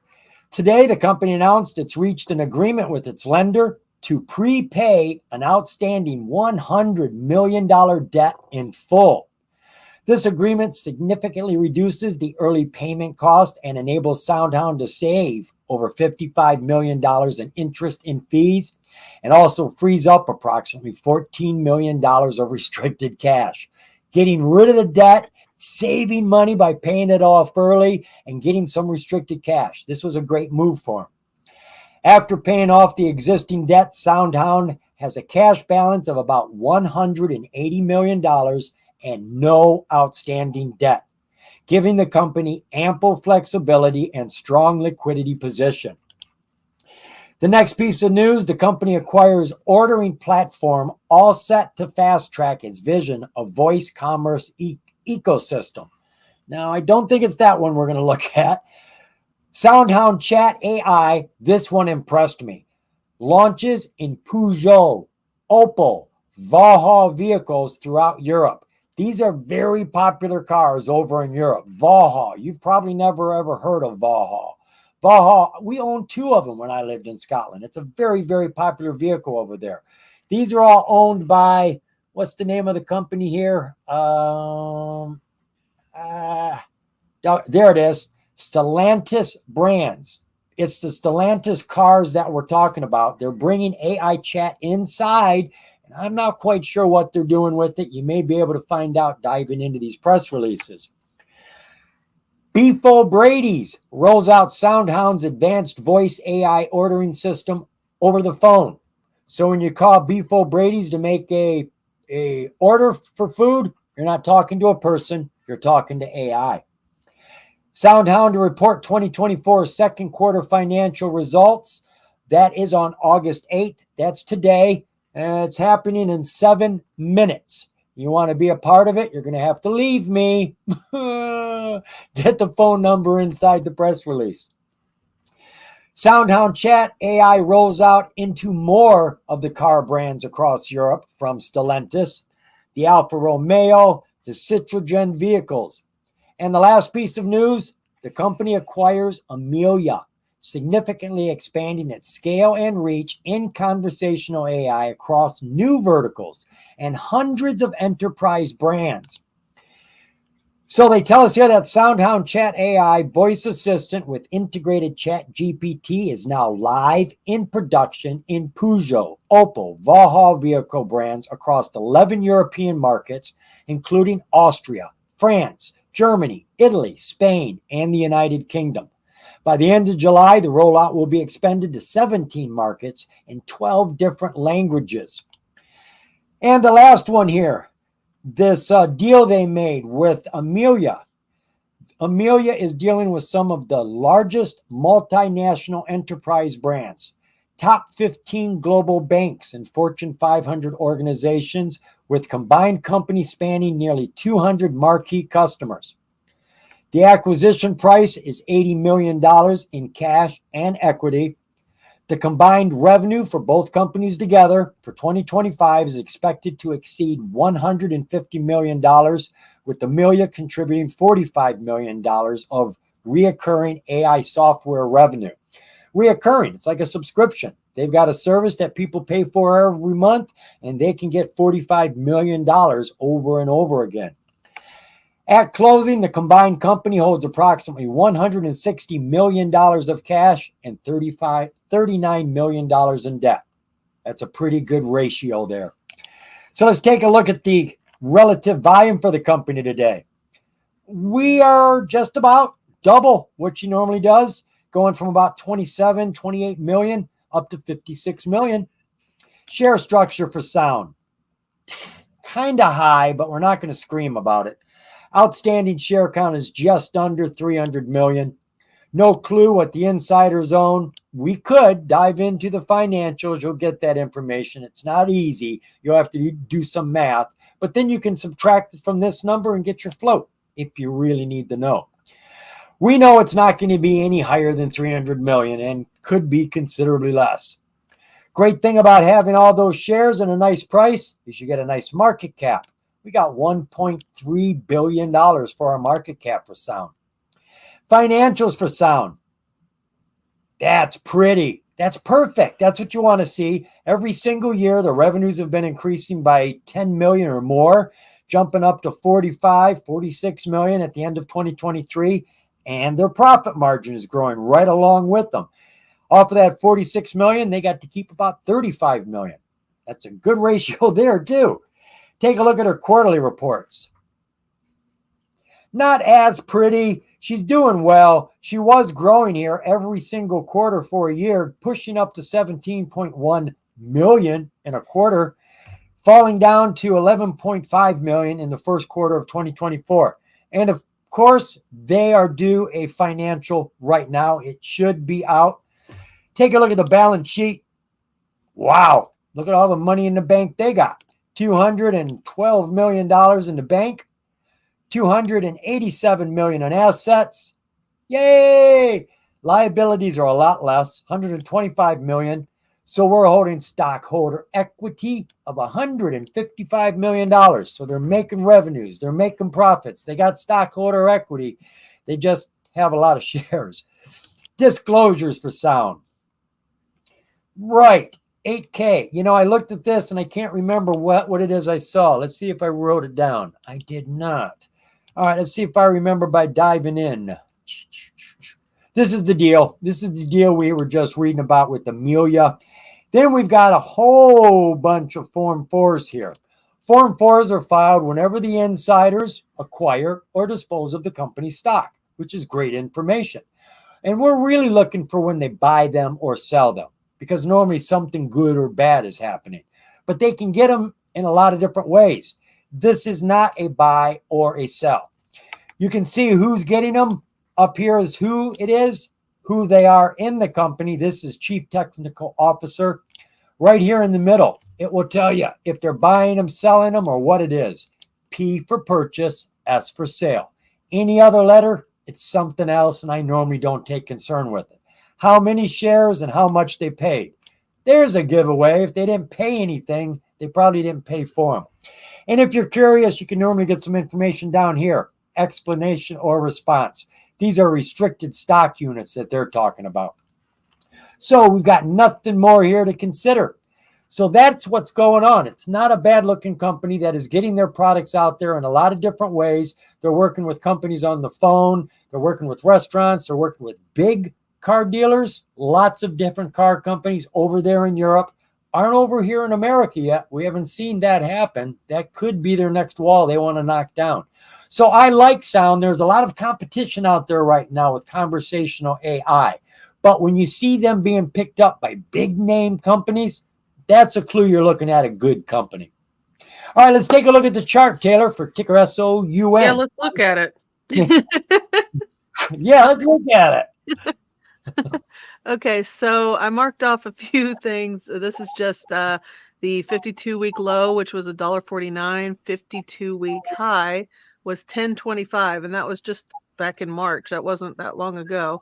Today, the company announced it's reached an agreement with its lender to prepay an outstanding $100 million debt in full. This agreement significantly reduces the early payment cost and enables SoundHound to save over $55 million in interest and fees, and also frees up approximately $14 million of restricted cash. Getting rid of the debt, saving money by paying it off early, and getting some restricted cash. This was a great move for him. After paying off the existing debt, SoundHound has a cash balance of about $180 million and no outstanding debt, giving the company ample flexibility and strong liquidity position. The next piece of news, the company acquires ordering platform all set to fast track its vision of voice commerce ecosystem. Now, I don't think it's that one we're going to look at. SoundHound Chat AI, this one impressed me. Launches in Peugeot, Opel, Vauxhall vehicles throughout Europe. These are very popular cars over in Europe. Vauxhall, you've probably never ever heard of Vauxhall. Vauxhall, we owned two of them when I lived in Scotland. It's a very, very popular vehicle over there. These are all owned by, what's the name of the company here? There it is. Stellantis brands. It's the Stellantis cars that we're talking about. They're bringing AI chat inside, and I'm not quite sure what they're doing with it. You may be able to find out diving into these press releases. Beef O'Brady's rolls out SoundHound's advanced voice AI ordering system over the phone. So when you call Beef O'Brady's to make a order for food, you're not talking to a person, you're talking to AI. SoundHound to report 2024 second quarter financial results. That is on August 8th. That's today. It's happening in 7 minutes. You want to be a part of it? You're going to have to leave me. Get the phone number inside the press release. SoundHound Chat AI rolls out into more of the car brands across Europe, from Stellantis, the Alfa Romeo, to Citroën vehicles. And the last piece of news, the company acquires Amelia, significantly expanding its scale and reach in conversational AI across new verticals and hundreds of enterprise brands. So they tell us here that SoundHound Chat AI voice assistant with integrated Chat GPT is now live in production in Peugeot, Opel, Vauxhall vehicle brands across 11 European markets, including Austria, France, Germany, Italy, Spain, and the United Kingdom. By the end of July, the rollout will be expanded to 17 markets in 12 different languages. And the last one here, this deal they made with Amelia. Amelia is dealing with some of the largest multinational enterprise brands, top 15 global banks and Fortune 500 organizations, with combined companies spanning nearly 200 marquee customers. The acquisition price is $80 million in cash and equity. The combined revenue for both companies together for 2025 is expected to exceed $150 million, with Amelia contributing $45 million of reoccurring AI software revenue. Reoccurring, it's like a subscription. They've got a service that people pay for every month, and they can get $45 million over and over again. At closing, the combined company holds approximately $160 million of cash and $39 million in debt. That's a pretty good ratio there. So let's take a look at the Relative volume for the company today. We are just about double what she normally does, going from about 27, 28 million up to 56 million. Share structure for Sound. Kind of high, but we're not going to scream about it. Outstanding share count is just under 300 million. No clue what the insiders own. We could dive into the financials. You'll get that information. It's not easy. You'll have to do some math, but then you can subtract it from this number and get your float if you really need to know. We know it's not going to be any higher than 300 million and could be considerably less. Great thing about having all those shares and a nice price is you get a nice market cap. We got $1.3 billion for our market cap for Sound. Financials for Sound. That's pretty. That's perfect. That's what you want to see. Every single year, the revenues have been increasing by 10 million or more, jumping up to 45, 46 million at the end of 2023. And their profit margin is growing right along with them. Off of that 46 million, they got to keep about 35 million. That's a good ratio there too. Take a look at her quarterly reports. Not as pretty. She's doing well. She was growing here every single quarter for a year, pushing up to 17.1 million in a quarter, falling down to 11.5 million in the first quarter of 2024. And of course, they are due a financial right now. It should be out. Take a look at the balance sheet. Wow. Look at all the money in the bank they got. $212 million in the bank. 287 million in assets. Yay! Liabilities are a lot less, 125 million. So we're holding stockholder equity of $155 million. So they're making revenues, they're making profits, they got stockholder equity. They just have a lot of shares. Disclosures for Sound. Right, 8K. You know, I looked at this and I can't remember what it is I saw. Let's see if I wrote it down. I did not. All right, let's see if I remember by diving in. This is the deal. This is the deal we were just reading about with Amelia. Then we've got a whole bunch of Form 4s here. Form 4s are filed whenever the insiders acquire or dispose of the company's stock, which is great information. And we're really looking for when they buy them or sell them, because normally something good or bad is happening. But they can get them in a lot of different ways. This is not a buy or a sell. You can see who's getting them. Up here is who it is, who they are in the company. This is Chief Technical Officer. Right here in the middle, it will tell you if they're buying them, selling them, or what it is. P for purchase, S for sale. Any other letter, it's something else, and I normally don't take concern with it. How many shares and how much they paid. There's a giveaway. If they didn't pay anything, they probably didn't pay for them. And if you're curious, you can normally get some information down here. Explanation or response. These are restricted stock units that they're talking about. So we've got nothing more here to consider. So that's what's going on. It's not a bad looking company that is getting their products out there in a lot of different ways. They're working with companies on the phone. They're working with restaurants. They're working with big car dealers. Lots of different car companies over there in Europe. Aren't over here in America yet. We haven't seen that happen. That could be their next wall they want to knock down. So I like Sound. There's a lot of competition out there right now with conversational AI. But when you see them being picked up by big name companies, that's a clue you're looking at a good company. All right, let's take a look at the chart, Taylor, for ticker SOUN. Yeah, let's look at it. Yeah, let's look at it. Okay, so I marked off a few things. This is just the 52-week low, which was $1.49. 52-week high was $10.25, and that was just back in March. That wasn't that long ago.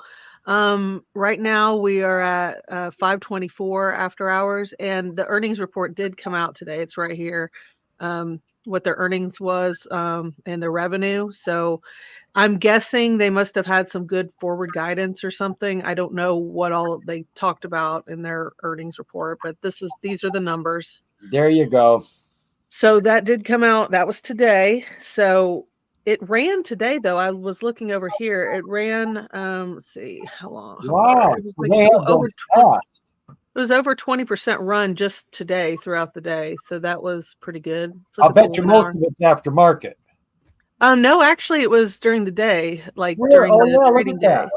Right now we are at 5:24 after hours, and the earnings report did come out today. It's right here, what their earnings was and their revenue. So I'm guessing they must have had some good forward guidance or something. I don't know what all they talked about in their earnings report, but these are the numbers. There you go. So that did come out. That was today. So it ran today, though. I was looking over here. It ran, let's see how long. Wow. It was They have over those fast. It was over 20% run just today throughout the day, so that was pretty good. Let's look I'll at the bet you 1 most hour. of it's aftermarket. No, actually, it was during the day, like Where? during Oh the yeah, look trading at that. day.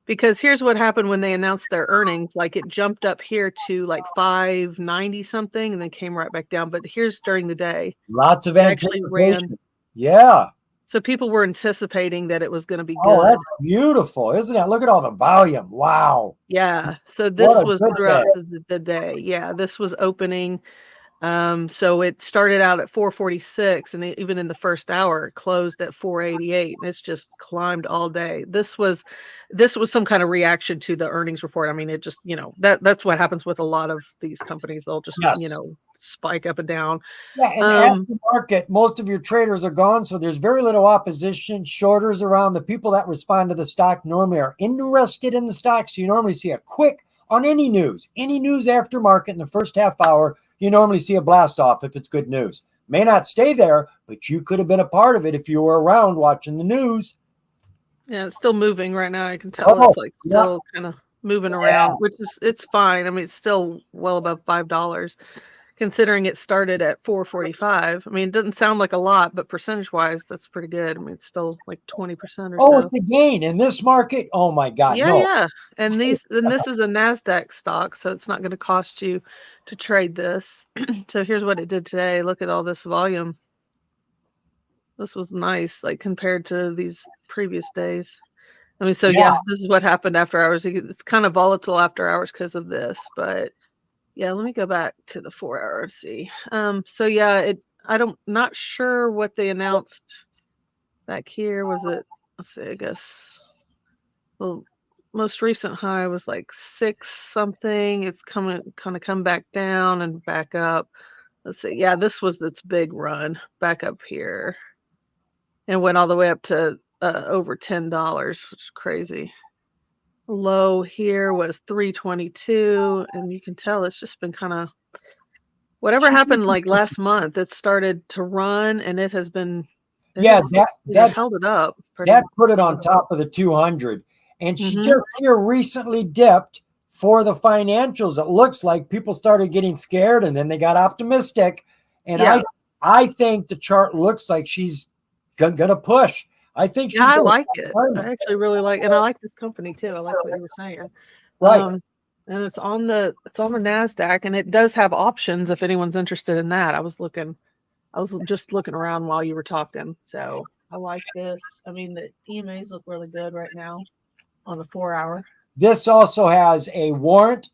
Because here's what happened when they announced their earnings, like it jumped up here to like 590 something and then came right back down. But here's during the day. Lots of It actually ran. anticipation. Yeah. So people were anticipating that it was going to be Oh, good. that's beautiful, isn't it? Look at all the volume. Wow. Yeah. So What this a was good day. throughout the day. Yeah. This was opening. So it started out at 446 and even in the first hour it closed at 488 and it's just climbed all day. This was some kind of reaction to the earnings report. I mean, it just, that's what happens with a lot of these companies. They'll just, Yes. spike up and down. Yeah, and Um, aftermarket, most of your traders are gone, so there's very little opposition. Shorters around. The people that respond to the stock normally are interested in the stock, so you normally see a quick on any news aftermarket in the first half hour. You normally see a blast off if it's good news. May not stay there, but you could have been a part of it if you were around watching the news. yeah, it's still moving right now. I can tell Oh, it's like yeah, still kind of moving yeah. around, which is it's fine. I mean, it's still well above $5. Considering it started at 445. I mean, it doesn't sound like a lot, but percentage-wise, that's pretty good. I mean, it's still like 20% or Oh, so. it's a gain in this market. Oh my God, Yeah, no. yeah. And this is a NASDAQ stock, so it's not going to cost you to trade this. So here's what it did today. Look at all this volume. This was nice, like compared to these previous days. I mean, so Yeah, yeah, this is what happened after hours. It's kind of volatile after hours because of this, but yeah, let me go back to the 4 hour and see. So yeah, I don't not sure what they announced back here. Was it, let's see, I guess the most recent high was like 6 something. It's coming kind of come back down and back up. Let's see. Yeah, this was its big run back up here and went all the way up to over $10, which is crazy. Low here was 322, and you can tell it's just been kind of whatever happened like last month. It started to run, and it has been it yeah. has That held it up that pretty put it on well. top of the 200. And she Mhm. just here recently dipped for the financials. It looks like people started getting scared and then they got optimistic. And Yeah. I think the chart looks like she's gonna push. I think Yeah, she's I gonna like it. I actually really like, and I like this company too. I like what you were saying. right. Um, and it's on the NASDAQ, and it does have options if anyone's interested in that. I was just looking around while you were talking, so I like this. I mean, the EMAs look really good right now on the 4 hour. This also has a warrant.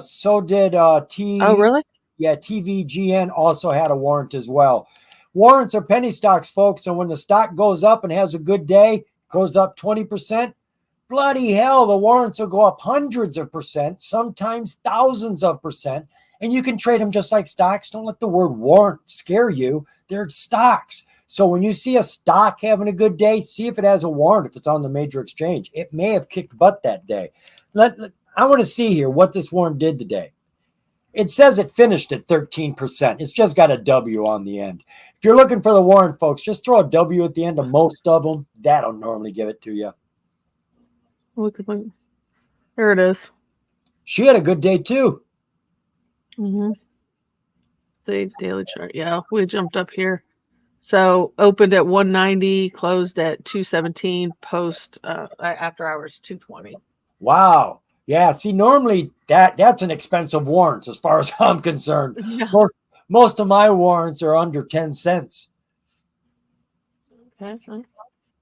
So did Oh, really? TVGN also had a warrant as well. Warrants are penny stocks, folks. And when the stock goes up and has a good day, goes up 20%, bloody hell, the warrants will go up hundreds of percent, sometimes thousands of percent. And you can trade them just like stocks. Don't let the word warrant scare you. They're stocks. So when you see a stock having a good day, see if it has a warrant, if it's on the major exchange. It may have kicked butt that day. I want to see here what this warrant did today. It says it finished at 13%. It's just got a W on the end. If you're looking for the warrant, folks, just throw a W at the end of most of them. That'll normally give it to you. Look at my, there it is. She had a good day too. Mm-hmm. The daily chart. Yeah, we jumped up here. So opened at 190, closed at 217, post after hours 220. Wow. Yeah. See, normally that's an expensive warrant as far as I'm concerned. Yeah. Most of my warrants are under 10 cents. Okay.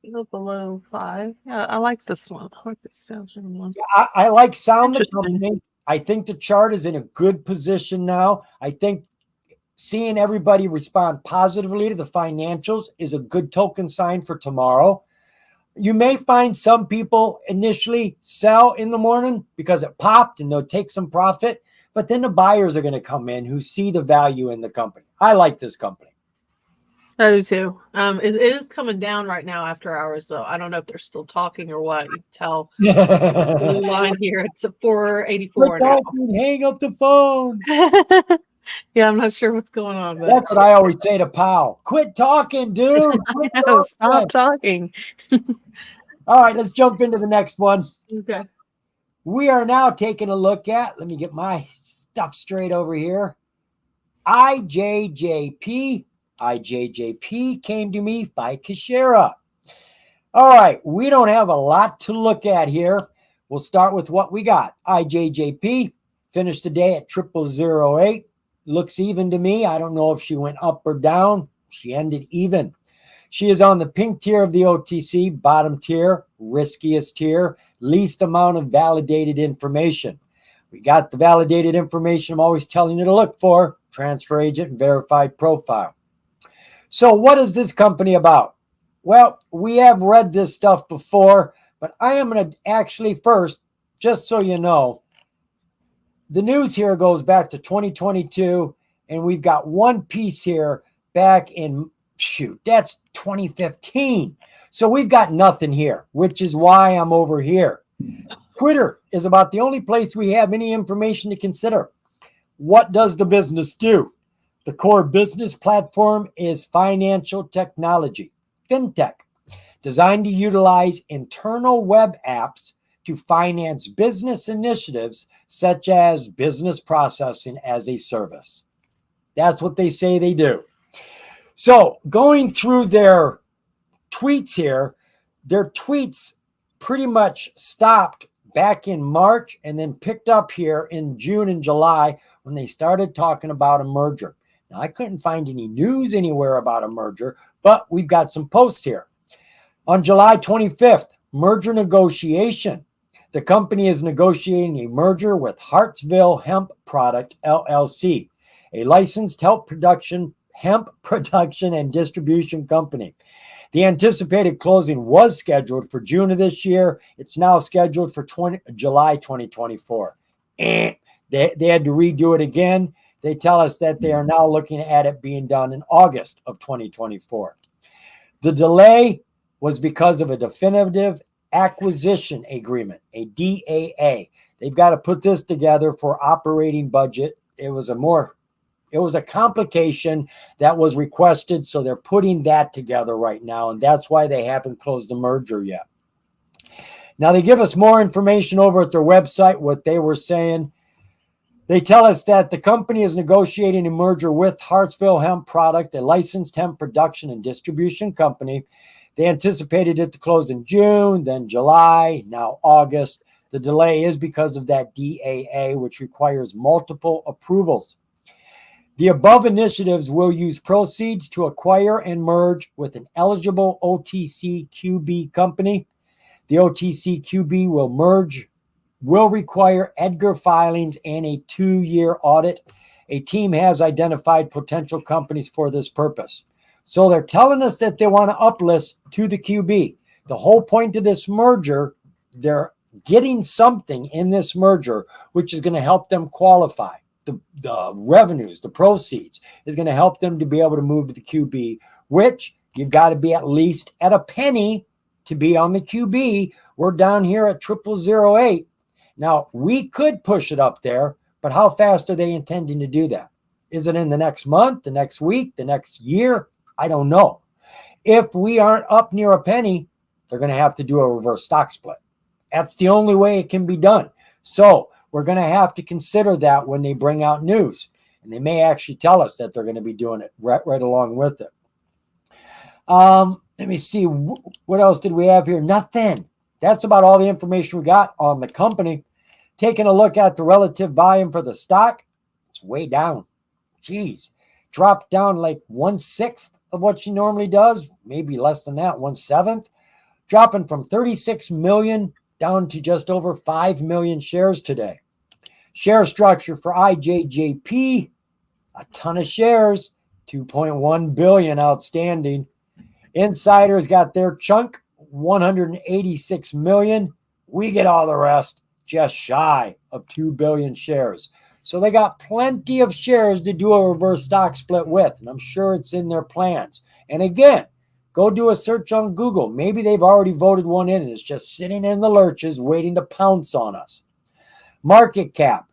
Still below 5. Yeah, I like this one. I like this Samsung one. I like Sound the Interesting. Company. I think the chart is in a good position now. I think seeing everybody respond positively to the financials is a good token sign for tomorrow. You may find some people initially sell in the morning because it popped and they'll take some profit, but then the buyers are going to come in who see the value in the company. I like this company. I do too. It is coming down right now after hours, though. I don't know if they're still talking or what. You can tell the blue line here. It's at 484 now. Hang up the phone. Yeah, I'm not sure what's going on, but That's what I always say to Powell. Quit talking, dude. Quit no, stop talking. talking. All right, let's jump into the next one. Okay. We are now taking a look at, let me get my stuff straight over here. IJJP. IJJP came to me by Kashera. All right, we don't have a lot to look at here. We'll start with what we got. IJJP finished the day at 0008. Looks even to me. I don't know if she went up or down. She ended even. She is on the pink tier of the OTC, bottom tier, riskiest tier, least amount of validated information. We got the validated information I'm always telling you to look for, transfer agent and verified profile. So what is this company about? Well, we have read this stuff before, but I am going to actually first, just so you know, the news here goes back to 2022, and we've got one piece here back in, that's 2015. So we've got nothing here, which is why I'm over here. Twitter is about the only place we have any information to consider. What does the business do? The core business platform is financial technology, fintech, designed to utilize internal web apps to finance business initiatives such as business processing as a service. That's what they say they do. So going through their tweets here, their tweets pretty much stopped back in March and then picked up here in June and July when they started talking about a merger. Now, I couldn't find any news anywhere about a merger, but we've got some posts here. On July 25th, merger negotiation. The company is negotiating a merger with Hartsville Hemp Product, LLC, a licensed hemp production and distribution company. The anticipated closing was scheduled for June of this year. It's now scheduled for July 2024. They had to redo it again. They tell us that they are now looking at it being done in August of 2024. The delay was because of a definitive acquisition agreement, a DAA. They've got to put this together for operating budget. It was a complication that was requested, so they're putting that together right now, and that's why they haven't closed the merger yet. Now, they give us more information over at their website, what they were saying. They tell us that the company is negotiating a merger with Hartsville Hemp Product, a licensed hemp production and distribution company. They anticipated it to close in June, then July, now August. The delay is because of that DAA, which requires multiple approvals. The above initiatives will use proceeds to acquire and merge with an eligible OTC QB company. The OTC QB will require EDGAR filings and a 2-year audit. A team has identified potential companies for this purpose. So they're telling us that they want to uplist to the QB. The whole point of this merger, they're getting something in this merger which is going to help them qualify. The revenues, the proceeds is going to help them to be able to move to the QB, which you've got to be at least at a penny to be on the QB. We're down here at 0008. Now, we could push it up there, but how fast are they intending to do that? Is it in the next month, the next week, the next year? I don't know. If we aren't up near a penny, they're going to have to do a reverse stock split. That's the only way it can be done. So we're going to have to consider that when they bring out news. And they may actually tell us that they're going to be doing it right along with it. Let me see. What else did we have here? Nothing. That's about all the information we got on the company. Taking a look at the relative volume for the stock, it's way down. Geez, dropped down like 1/6 of what she normally does, maybe less than that, 1/7, dropping from 36 million down to just over 5 million shares today. Share structure for IJJP, a ton of shares, 2.1 billion outstanding. Insiders got their chunk, 186 million. We get all the rest, just shy of 2 billion shares. So they got plenty of shares to do a reverse stock split with, and I'm sure it's in their plans. And again, go do a search on Google. Maybe they've already voted one in and it's just sitting in the lurches waiting to pounce on us. Market cap,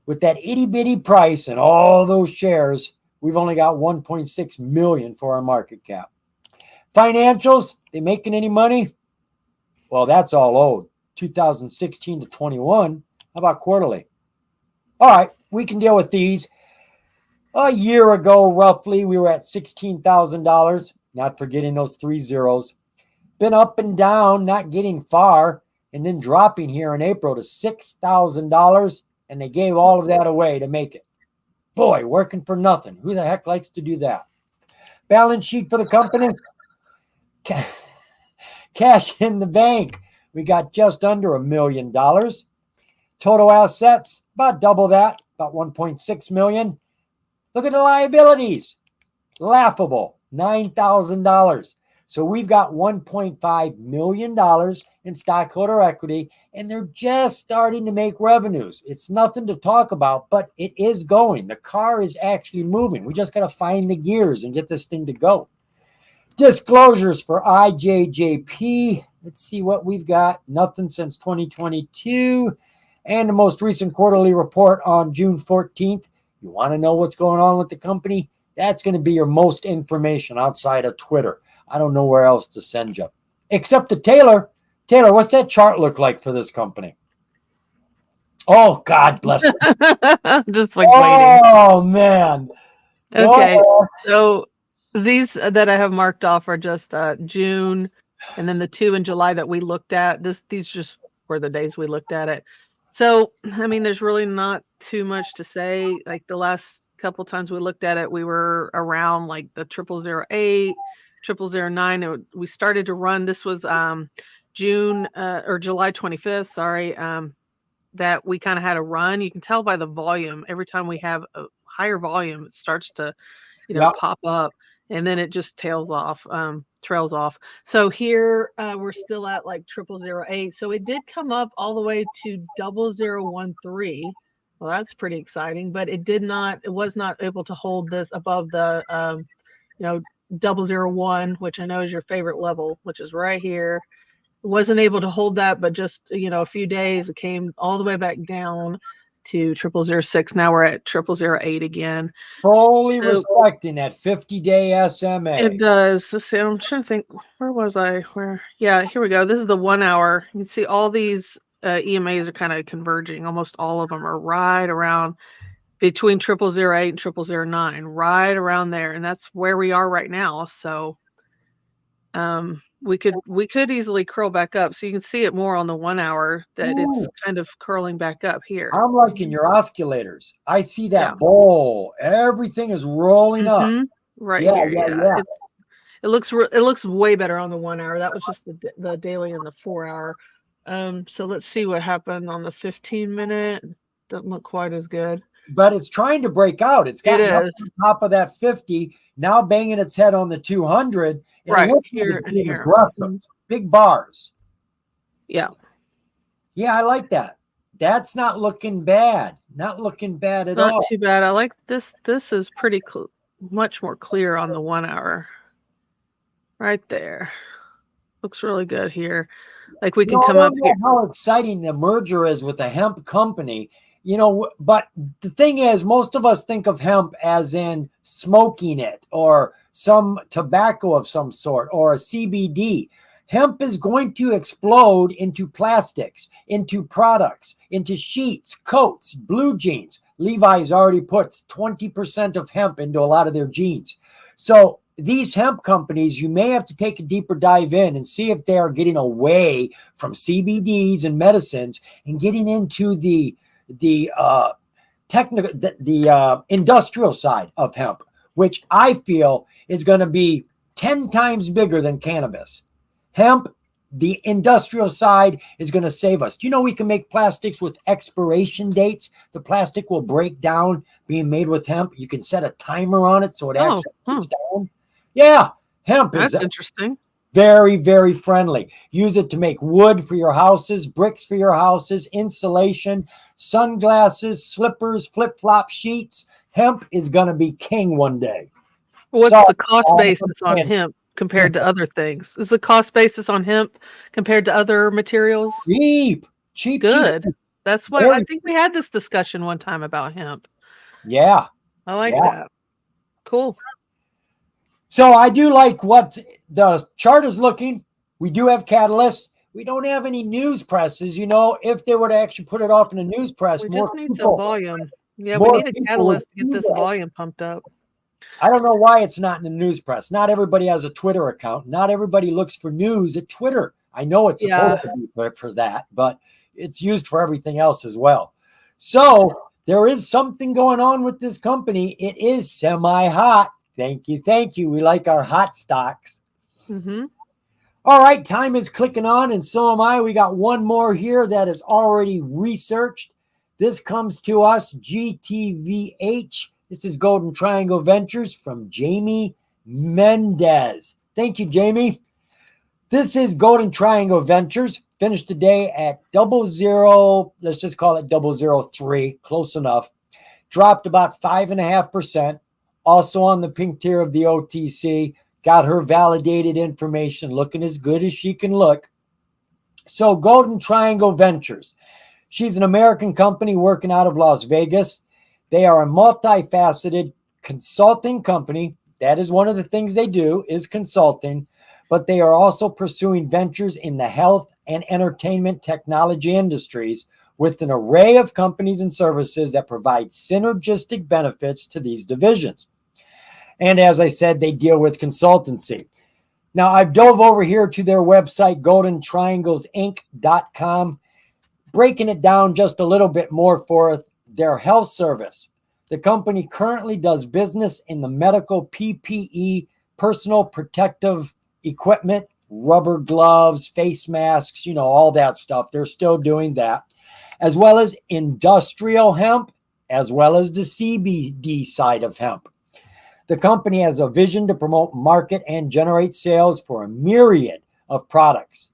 with that itty-bitty price and all those shares, we've only got 1.6 million for our market cap. Financials, they making any money? Well, that's all owed. 2016 to 21. How about quarterly? All right, we can deal with these. A year ago, roughly, we were at $16,000, not forgetting those 3 zeros. Been up and down, not getting far, and then dropping here in April to $6,000, and they gave all of that away to make it. Boy, working for nothing. Who the heck likes to do that? Balance sheet for the company. Cash in the bank. We got just under $1 million. Total assets, about double that, about 1.6 million. Look at the liabilities. Laughable, $9,000. So we've got $1.5 million in stockholder equity, and they're just starting to make revenues. It's nothing to talk about, but it is going. The car is actually moving. We just got to find the gears and get this thing to go. Disclosures for IJJP. Let's see what we've got. Nothing since 2022. And the most recent quarterly report on June 14th. You want to know what's going on with the company? That's going to be your most information outside of Twitter. I don't know where else to send you. Except to Taylor. Taylor, what's that chart look like for this company? Oh, God bless you. Just like waiting. Oh, man. Okay. So these that I have marked off are just June, and then the 2 in July that we looked at. These just were the days we looked at it. So, I mean, there's really not too much to say. Like the last couple times we looked at it, we were around like the 0008, 0009. We started to run. This was June or July 25th. Sorry, that we kind of had a run. You can tell by the volume. Every time we have a higher volume, it starts to, pop up, and then it just trails off. So here we're still at like 0008. So it did come up all the way to 0013. Well, that's pretty exciting, but it was not able to hold this above the 001, which I know is your favorite level, which is right here. Wasn't able to hold that, but just a few days it came all the way back down to 0006. Now we're at 0008 again. Fully respecting that 50-day SMA. It does. Let's see, I'm trying to think, where was I? Yeah, here we go. This is the 1 hour. You can see all these EMAs are kind of converging. Almost all of them are right around between 0008 and 0009, right around there, and that's where we are right now. So we could easily curl back up, so you can see it more on the 1 hour that it's kind of curling back up here. I'm liking your oscillators. I see that bowl. Everything is rolling up. Right here. Yeah. It looks way better on the 1 hour. That was just the daily and the 4 hour. So let's see what happened on the 15-minute. Doesn't look quite as good. But it's trying to break out. It's got up on top of that 50, now banging its head on the 200. Right here and here. Big bars. Yeah. Yeah, I like that. That's not looking bad. Not looking bad at all. Not too bad. I like this. This is pretty much more clear on the 1 hour. Right there. Looks really good here. Like we can come up here. How exciting the merger is with a hemp company. But the thing is, most of us think of hemp as in smoking it or some tobacco of some sort or a CBD. Hemp is going to explode into plastics, into products, into sheets, coats, blue jeans. Levi's already puts 20% of hemp into a lot of their jeans. So these hemp companies, you may have to take a deeper dive in and see if they are getting away from CBDs and medicines and getting into the industrial side of hemp, which I feel is going to be 10 times bigger than cannabis. Hemp, the industrial side, is going to save us. Do you know we can make plastics with expiration dates? The plastic will break down being made with hemp. You can set a timer on it so it actually breaks down. Yeah, hemp is interesting. Very, very friendly. Use it to make wood for your houses, bricks for your houses, insulation, sunglasses, slippers, flip-flop sheets. Hemp is going to be king one day. What's the cost basis on hemp compared to other things? Is the cost basis on hemp compared to other materials? Cheap. Good. Cheap. That's what I think we had this discussion one time about hemp. Yeah. I like that. Cool. So I do like what the chart is looking. We do have catalysts. We don't have any news presses. If they were to actually put it off in a news press, we just need some volume. Yeah, we More need a people would catalyst to get choose this us. volume pumped up. I don't know why it's not in the news press. Not everybody has a Twitter account. Not everybody looks for news at Twitter. I know it's Yeah. supposed to be for that, but it's used for everything else as well. So there is something going on with this company. It is semi-hot. Thank you. Thank you. We like our hot stocks. Mm-hmm. All right, time is clicking on, and so am I. We got one more here that is already researched. This comes to us, GTVH. This is Golden Triangle Ventures from Jamie Mendez. Thank you, Jamie. This is Golden Triangle Ventures. Finished today at 00. Let's just call it 003. Close enough. Dropped about 5.5%. Also on the pink tier of the OTC. Got her validated information, looking as good as she can look. So Golden Triangle Ventures. She's an American company working out of Las Vegas. They are a multifaceted consulting company. That is one of the things they do is consulting, but they are also pursuing ventures in the health and entertainment technology industries with an array of companies and services that provide synergistic benefits to these divisions. And as I said, they deal with consultancy. Now, I've dove over here to their website, goldentrianglesinc.com, breaking it down just a little bit more for their health service. The company currently does business in the medical PPE, personal protective equipment, rubber gloves, face masks, all that stuff. They're still doing that, as well as industrial hemp, as well as the CBD side of hemp. The company has a vision to promote, market, and generate sales for a myriad of products.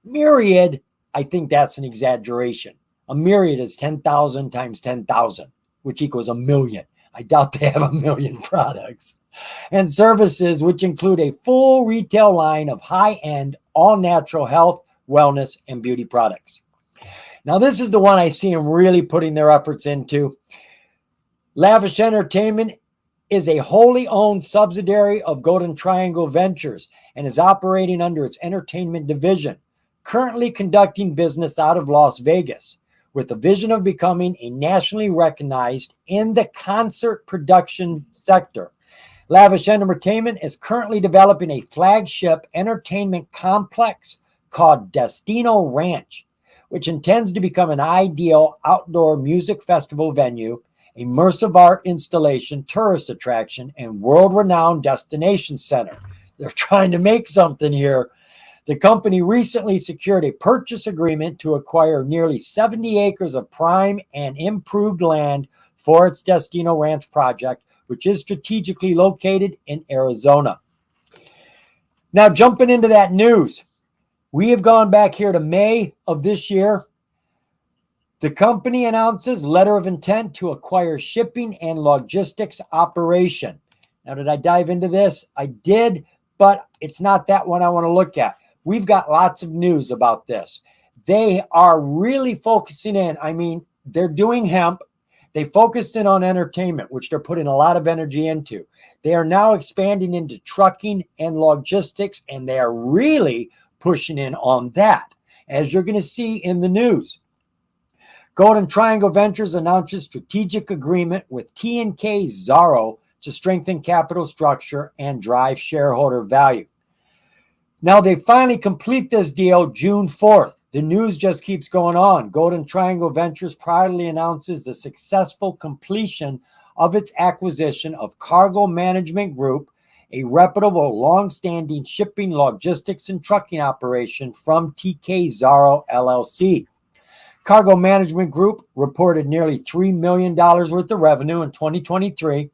Myriad, I think that's an exaggeration. A myriad is 10,000 times 10,000, which equals a million. I doubt they have a million products. And services, which include a full retail line of high-end, all-natural health, wellness, and beauty products. Now, this is the one I see them really putting their efforts into. Lavish Entertainment is a wholly owned subsidiary of Golden Triangle Ventures and is operating under its entertainment division, currently conducting business out of Las Vegas, with a vision of becoming a nationally recognized in the concert production sector. Lavish Entertainment is currently developing a flagship entertainment complex called Destino Ranch, which intends to become an ideal outdoor music festival venue, immersive art installation, tourist attraction, and world-renowned destination center. They're trying to make something here. The company recently secured a purchase agreement to acquire nearly 70 acres of prime and improved land for its Destino Ranch project, which is strategically located in Arizona. Now, jumping into that news, we have gone back here to May of this year. The company announces letter of intent to acquire shipping and logistics operation. Now, did I dive into this? I did, but it's not that one I want to look at. We've got lots of news about this. They are really focusing in. I mean, they're doing hemp. They focused in on entertainment, which they're putting a lot of energy into. They are now expanding into trucking and logistics, and they are really pushing in on that, as you're going to see in the news. Golden Triangle Ventures announces strategic agreement with T&K Zaro to strengthen capital structure and drive shareholder value. Now, they finally complete this deal June 4th. The news just keeps going on. Golden Triangle Ventures proudly announces the successful completion of its acquisition of Cargo Management Group, a reputable, long-standing shipping, logistics, and trucking operation from TK Zaro LLC. Cargo Management Group reported nearly $3 million worth of revenue in 2023,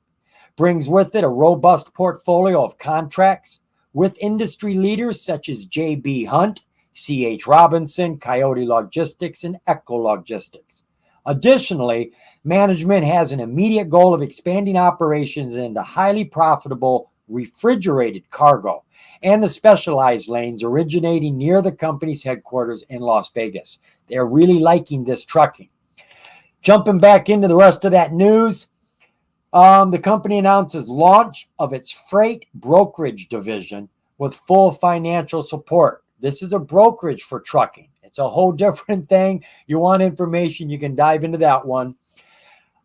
brings with it a robust portfolio of contracts with industry leaders such as J.B. Hunt, C.H. Robinson, Coyote Logistics, and Echo Logistics. Additionally, management has an immediate goal of expanding operations into highly profitable refrigerated cargo and the specialized lanes originating near the company's headquarters in Las Vegas. They're really liking this trucking. Jumping back into the rest of that news, the company announces launch of its freight brokerage division with full financial support. This is a brokerage for trucking. It's a whole different thing. You want information, you can dive into that one.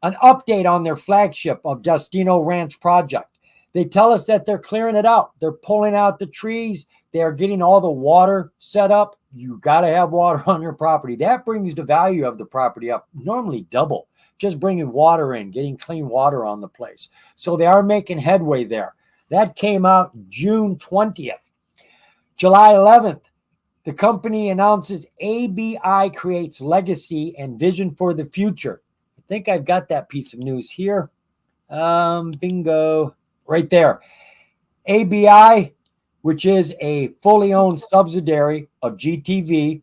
An update on their flagship of Destino Ranch project. They tell us that they're clearing it out. They're pulling out the trees. They are getting all the water set up. You got to have water on your property. That brings the value of the property up, normally double, just bringing water in, getting clean water on the place. So they are making headway there. That came out June 20th. July 11th, the company announces ABI creates legacy and vision for the future. I think I've got that piece of news here. Bingo. Right there. ABI, which is a fully owned subsidiary of GTV.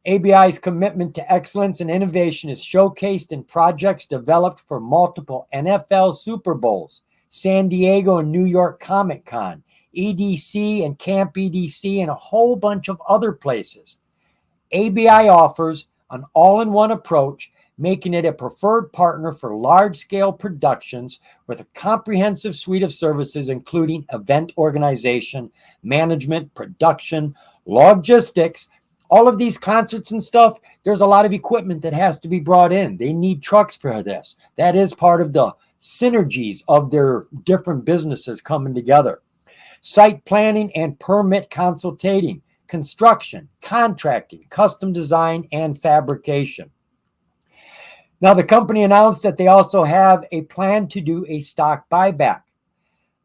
ABI's commitment to excellence and innovation is showcased in projects developed for multiple NFL Super Bowls, San Diego and New York Comic Con, EDC and Camp EDC, and a whole bunch of other places. ABI offers an all-in-one approach, making it a preferred partner for large-scale productions with a comprehensive suite of services, including event organization, management, production, logistics. All of these concerts and stuff, there's a lot of equipment that has to be brought in. They need trucks for this. That is part of the synergies of their different businesses coming together. Site planning and permit consultating, construction, contracting, custom design, and fabrication. Now, the company announced that they also have a plan to do a stock buyback.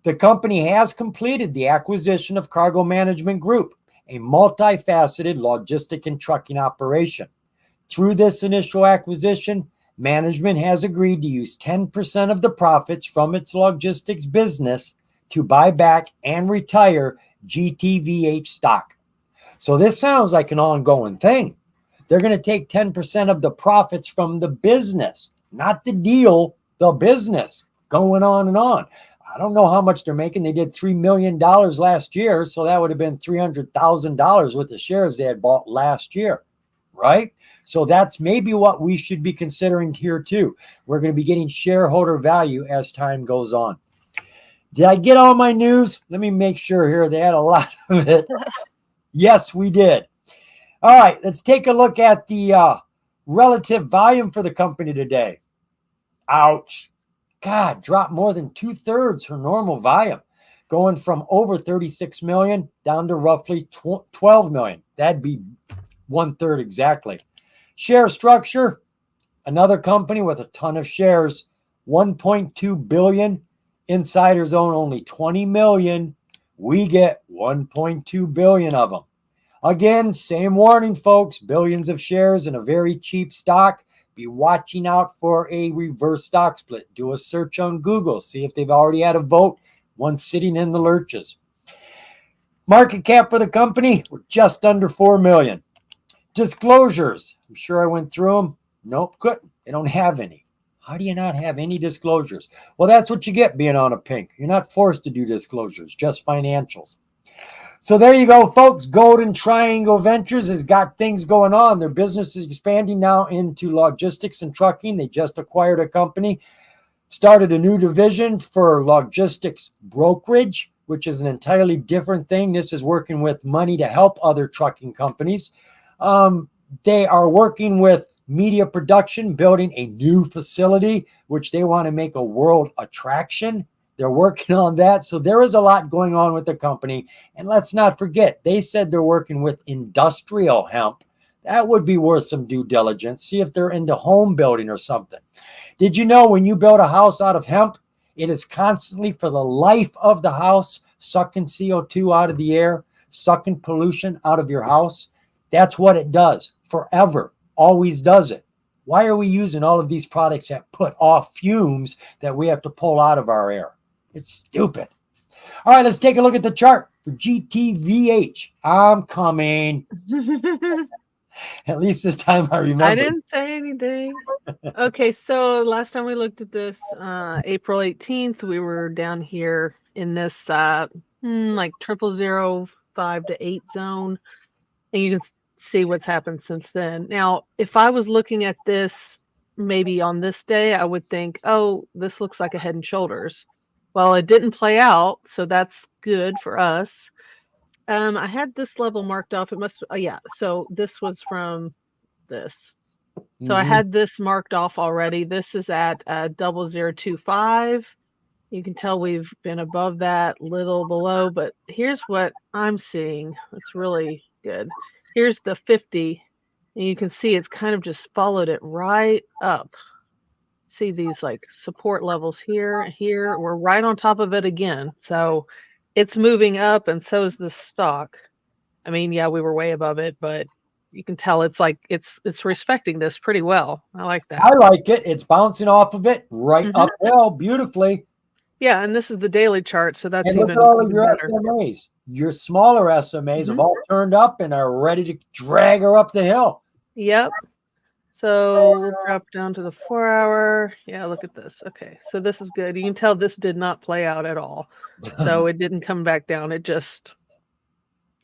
The company has completed the acquisition of Cargo Management Group, a multifaceted logistic and trucking operation. Through this initial acquisition, management has agreed to use 10% of the profits from its logistics business to buy back and retire GTVH stock. So this sounds like an ongoing thing. They're going to take 10% of the profits from the business, not the deal, the business, going on and on. I don't know how much they're making. They did $3 million last year, so that would have been $300,000 with the shares they had bought last year, right? So that's maybe what we should be considering here too. We're going to be getting shareholder value as time goes on. Did I get all my news? Let me make sure here. They had a lot of it. Yes, we did. All right, let's take a look at the relative volume for the company today. Ouch. God, dropped more than 2/3 her normal volume, going from over 36 million down to roughly 12 million. That'd be 1/3 exactly. Share structure, another company with a ton of shares, 1.2 billion. Insiders own only 20 million. We get 1.2 billion of them. Again, same warning, folks, billions of shares in a very cheap stock. Be watching out for a reverse stock split. Do a search on Google. See if they've already had a vote. One sitting in the lurches. Market cap for the company, we're just under 4 million. Disclosures. I'm sure I went through them. Nope, couldn't. They don't have any. How do you not have any disclosures? Well, that's what you get being on a pink. You're not forced to do disclosures, just financials. So there you go, folks. Golden Triangle Ventures has got things going on. Their business is expanding now into logistics and trucking. They just acquired a company, started a new division for logistics brokerage, which is an entirely different thing. This is working with money to help other trucking companies. They are working with media production, building a new facility, which they want to make a world attraction. They're working on that. So there is a lot going on with the company. And let's not forget, they said they're working with industrial hemp. That would be worth some due diligence. See if they're into home building or something. Did you know when you build a house out of hemp, it is constantly, for the life of the house, sucking CO2 out of the air, sucking pollution out of your house? That's what it does forever. Always does it. Why are we using all of these products that put off fumes that we have to pull out of our air? It's stupid. All right, let's take a look at the chart for GTVH. I'm coming. At least this time I remember. I didn't say anything. Okay, so last time we looked at this, April 18th, we were down here in this like 0005 to 8 zone, and you can see what's happened since then. Now, if I was looking at this maybe on this day, I would think, oh, this looks like a Head and Shoulders. Well, it didn't play out, so that's good for us. I had this level marked off. It must, yeah. So this was from this. So I had this marked off already. This is at 0025. You can tell we've been above that, little below, but here's what I'm seeing. It's really good. Here's the 50, and you can see it's kind of just followed it right up. See these like support levels here, here. We're right on top of it again. So it's moving up, and so is the stock. I mean, yeah, we were way above it, but you can tell it's like it's respecting this pretty well. I like that. I like it. It's bouncing off of it right Mhm. up well, beautifully. Yeah, and this is the daily chart, so that's And look even at all of even your better. SMAs. Your smaller SMAs have Mhm. all turned up and are ready to drag her up the hill. Yep. So we'll drop down to the 4-hour. Yeah, look at this. Okay, so this is good. You can tell this did not play out at all. So it didn't come back down. It just,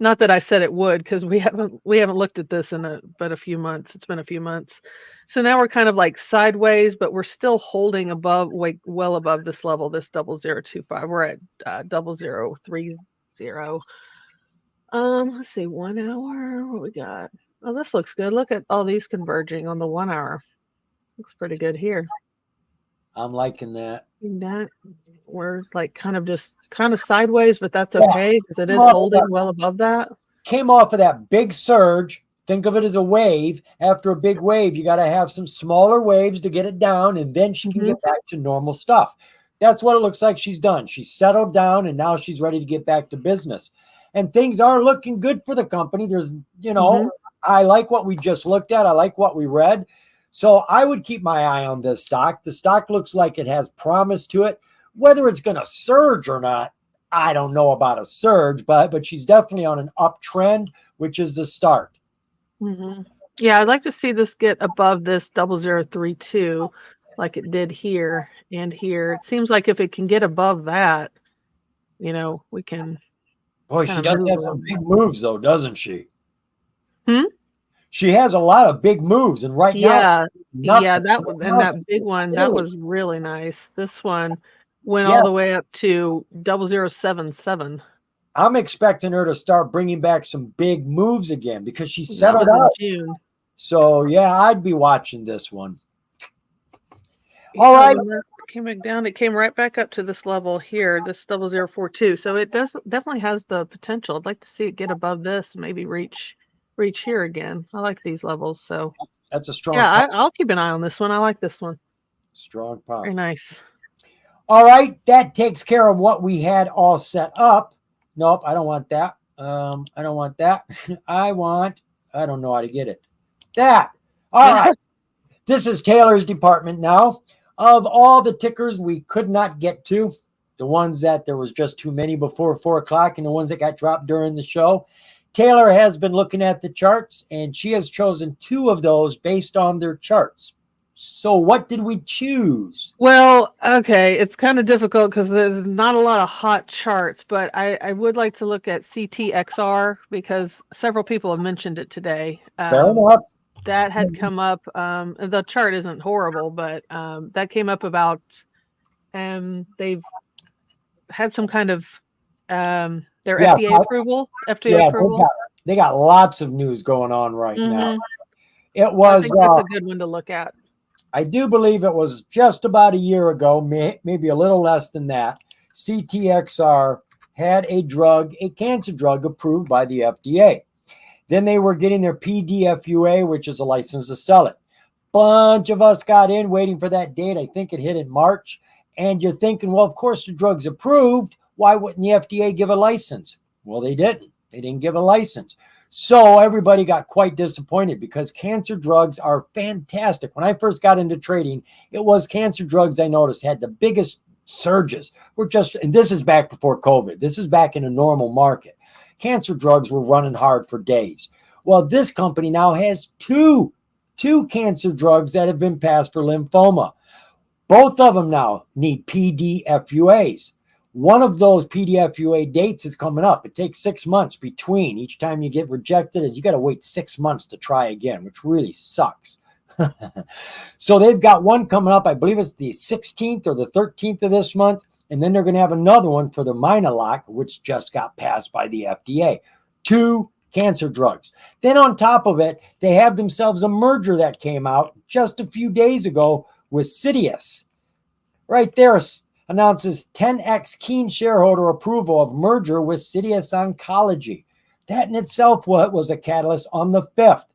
not that I said it would, because we haven't looked at this in a few months. It's been a few months. So now we're kind of like sideways, but we're still holding above, well above this level, this 0025. We're at 0030. Let's see, 1 hour. What we got? Oh, this looks good. Look at all these converging on the 1 hour. Looks pretty good here. I'm liking that. That we're like kind of sideways, but that's okay because it is holding well above that. Came off of that big surge. Think of it as a wave. After a big wave, you got to have some smaller waves to get it down, and then she can get back to normal stuff. That's what it looks like she's done. She's settled down, and now she's ready to get back to business. And things are looking good for the company. There's, I like what we just looked at. I like what we read. So I would keep my eye on this stock. The stock looks like it has promise to it. Whether it's going to surge or not, I don't know about a surge, but she's definitely on an uptrend, which is the start. Yeah, I'd like to see this get above this 0032 like it did here and here. It seems like if it can get above that, we can. Boy, she does have some big moves, though, doesn't she? Hmm? She has a lot of big moves, and right now, yeah, that big one, that was really nice. This one went all the way up to 0077. I'm expecting her to start bringing back some big moves again because she That settled was out. in June. So yeah, I'd be watching this one. All right. When that came back down, it came right back up to this level here, this 0042. So it definitely has the potential. I'd like to see it get above this, maybe reach here again. I like these levels. So that's a strong. Yeah, I'll keep an eye on this one. I like this one. Strong pop. Very nice. All right, that takes care of what we had all set up. Nope, I don't want that. I don't want that. I don't know how to get it. That. All right. This is Taylor's department now. Of all the tickers we could not get to, the ones that there was just too many before 4 o'clock and the ones that got dropped during the show, Taylor has been looking at the charts and she has chosen 2 of those based on their charts. So what did we choose? Well, okay, it's kind of difficult because there's not a lot of hot charts, but I would like to look at CTXR because several people have mentioned it today. Fair enough. That had come up. The chart isn't horrible, but that came up about they've had some kind of their FDA approval. FDA approval. They got lots of news going on right now. It was. I think that's a good one to look at. I do believe it was just about a year ago, maybe a little less than that. CTXR had a cancer drug approved by the FDA. Then they were getting their PDFUA, which is a license to sell it. Bunch of us got in waiting for that date. I think it hit in March. And you're thinking, well, of course the drug's approved. Why wouldn't the FDA give a license? Well, they didn't. They didn't give a license. So everybody got quite disappointed because cancer drugs are fantastic. When I first got into trading, it was cancer drugs I noticed had the biggest surges. And this is back before COVID. This is back in a normal market. Cancer drugs were running hard for days. Well, this company now has two cancer drugs that have been passed for lymphoma. Both of them now need PDFUAs. One of those PDFUA dates is coming up. It takes 6 months between each time you get rejected, and you got to wait 6 months to try again, which really sucks. So they've got one coming up. I believe it's the 16th or the 13th of this month. And then they're going to have another one for the Minaloc, which just got passed by the FDA. 2 cancer drugs. Then on top of it, they have themselves a merger that came out just a few days ago with Citius. Right there announces 10x keen shareholder approval of merger with Citius Oncology. That in itself was a catalyst on the 5th.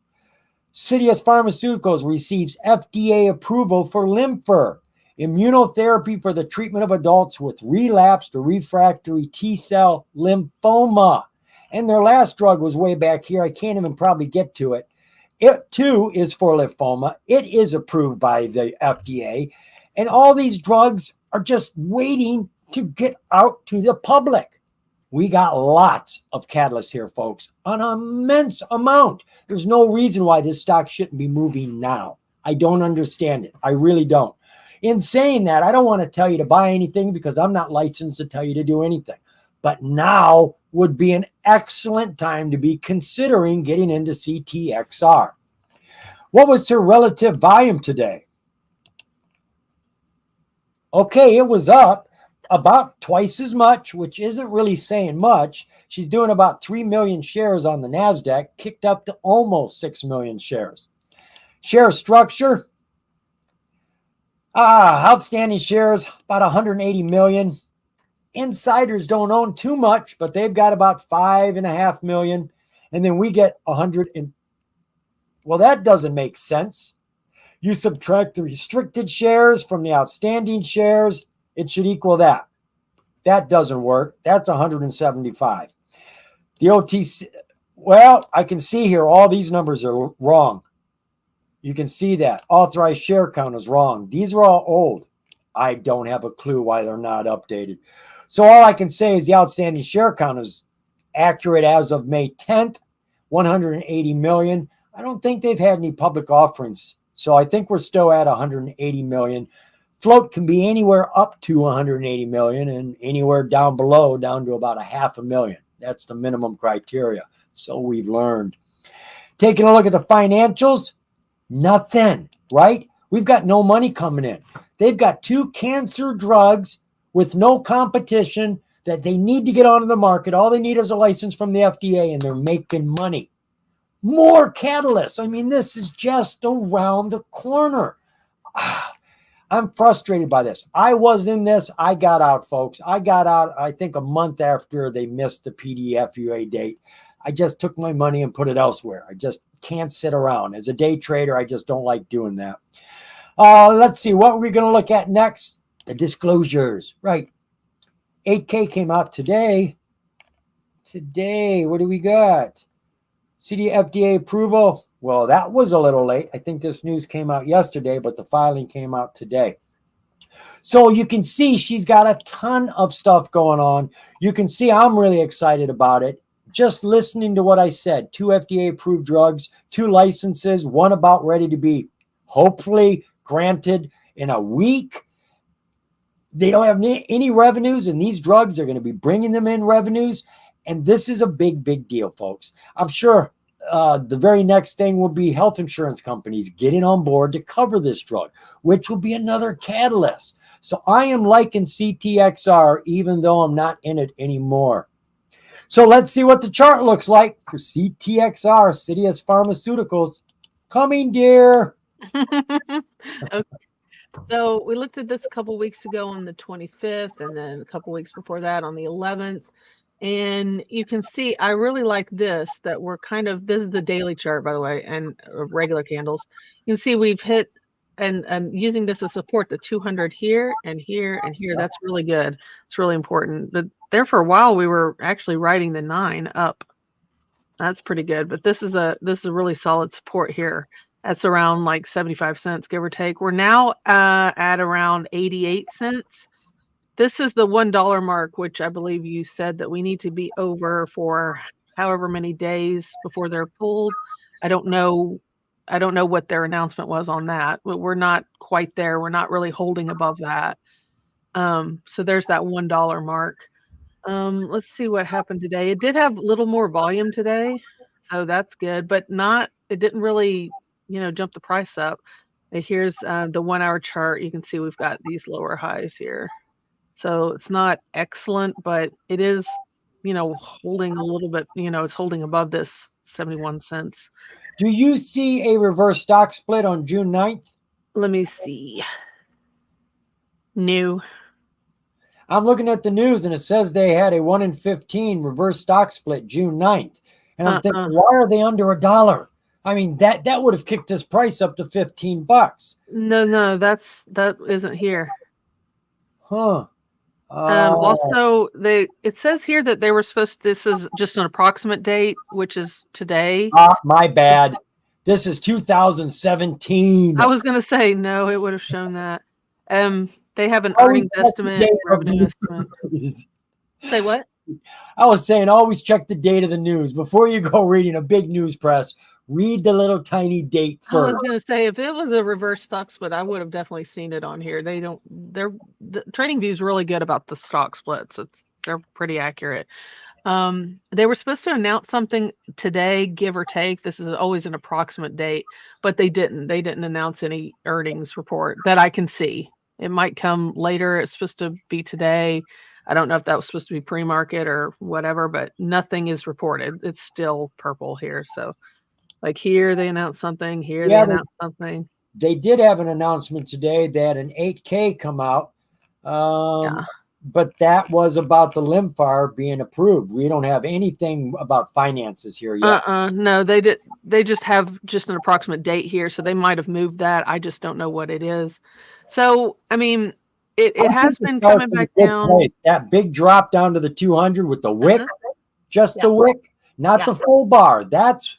Citius Pharmaceuticals receives FDA approval for Limfer, immunotherapy for the treatment of adults with relapsed or refractory T-cell lymphoma. And their last drug was way back here. I can't even probably get to it. It too is for lymphoma. It is approved by the FDA. And all these drugs are just waiting to get out to the public. We got lots of catalysts here, folks, an immense amount. There's no reason why this stock shouldn't be moving now. I don't understand it. I really don't. In saying that, I don't want to tell you to buy anything because I'm not licensed to tell you to do anything. But now would be an excellent time to be considering getting into CTXR. What was her relative volume today? Okay, it was up about twice as much, which isn't really saying much. She's doing about 3 million shares on the NASDAQ, kicked up to almost 6 million shares. Share structure. Outstanding shares, about 180 million. Insiders don't own too much, but they've got about 5.5 million. And then we get 100 and, well, that doesn't make sense. You subtract the restricted shares from the outstanding shares, it should equal that. That doesn't work. That's 175. The OTC, well, I can see here all these numbers are wrong. You can see that. Authorized share count is wrong. These are all old. I don't have a clue why they're not updated. So all I can say is the outstanding share count is accurate as of May 10th, 180 million. I don't think they've had any public offerings. So I think we're still at 180 million. Float can be anywhere up to 180 million and anywhere down below, down to about 500,000. That's the minimum criteria. So we've learned. Taking a look at the financials, nothing, right? We've got no money coming in. They've got 2 cancer drugs with no competition that they need to get onto the market. All they need is a license from the FDA and they're making money. More catalysts. I mean, this is just around the corner. I'm frustrated by this. I was in this. I got out, folks. I got out, I think, a month after they missed the PDFUA date. I just took my money and put it elsewhere. I just can't sit around. As a day trader, I just don't like doing that. Let's see. What are we going to look at next? The disclosures. Right. 8K came out today. Today, what do we got? FDA approval. Well, that was a little late. I think this news came out yesterday, but the filing came out today. So you can see she's got a ton of stuff going on. You can see I'm really excited about it. Just listening to what I said, 2 FDA-approved drugs, 2 licenses, one about ready to be hopefully granted in a week. They don't have any revenues, and these drugs are going to be bringing them in revenues. And this is a big, big deal, folks. I'm sure the very next thing will be health insurance companies getting on board to cover this drug, which will be another catalyst. So I am liking CTXR, even though I'm not in it anymore. So let's see what the chart looks like for CTXR, Citius Pharmaceuticals. Coming, dear. Okay. So we looked at this a couple weeks ago on the 25th, and then a couple weeks before that on the 11th. And you can see, I really like this, that we're kind of, this is the daily chart, by the way, and regular candles. You can see we've hit, and using this as support, the 200 here and here and here. That's really good. It's really important. But there for a while, we were actually riding the 9 up. That's pretty good. But this is a really solid support here. That's around like 75 cents, give or take. We're now at around 88 cents. This is the $1 mark, which I believe you said that we need to be over for however many days before they're pulled. I don't know what their announcement was on that, but we're not quite there. We're not really holding above that. So there's that $1 mark. Let's see what happened today. It did have a little more volume today, so that's good, but it didn't really, jump the price up. Here's the 1-hour chart. You can see we've got these lower highs here. So it's not excellent, but it is holding a little bit, it's holding above this 71 cents. Do you see a reverse stock split on June 9th? Let me see. New. I'm looking at the news and it says they had a 1 in 15 reverse stock split June 9th. And I'm thinking, why are they under $1? I mean, that would have kicked this price up to $15. No, that isn't here. Huh. Also, it says here that they were this is just an approximate date, which is today. My bad. This is 2017. I was going to say, no, it would have shown that. They have an earnings estimate, revenue estimate. Say what? I was saying, always check the date of the news. Before you go reading a big news press, read the little tiny date first. I was going to say, if it was a reverse stock split, I would have definitely seen it on here. The TradingView is really good about the stock splits. They're pretty accurate. They were supposed to announce something today, give or take. This is always an approximate date, but they didn't. They didn't announce any earnings report that I can see. It might come later. It's supposed to be today. I don't know if that was supposed to be pre-market or whatever, but nothing is reported. It's still purple here. So like here they announced something, here they announced something. They did have an announcement today. They had an 8K come out. But that was about the Limfar being approved. We don't have anything about finances here yet. No, they did. They just have an approximate date here, so they might have moved that. I just don't know what it is. So, I mean, it has been coming back down. Place. That big drop down to the 200 with the wick, just the wick, not the full bar. That's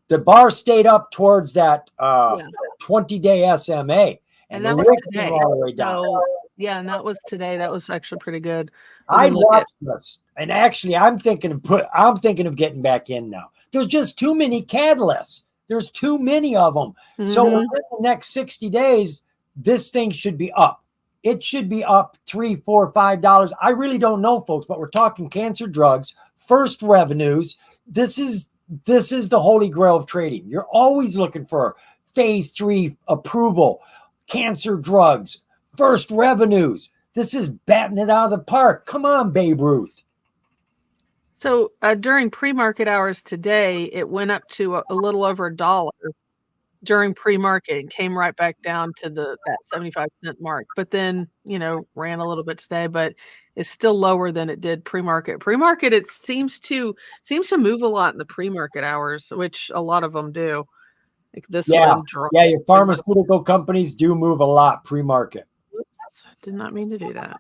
the bar stayed up towards that 20-day SMA, and that was today. All the way down. So, yeah, and that was today. That was actually pretty good. I watched this, and actually, I'm thinking of getting back in now. There's just too many catalysts. There's too many of them. So within the next 60 days, this thing should be up. It should be up $3, $4, $5. I really don't know, folks, but we're talking cancer drugs, first revenues. This is the holy grail of trading. You're always looking for phase 3 approval, cancer drugs, first revenues. This is batting it out of the park. Come on, Babe Ruth. So during pre-market hours today, it went up to a little over $1 during pre-market and came right back down to that 75-cent mark. But then, ran a little bit today, but it's still lower than it did pre-market. Pre-market, it seems to move a lot in the pre-market hours, which a lot of them do. Like this one. Yeah, your pharmaceutical companies do move a lot pre-market. Did not mean to do that.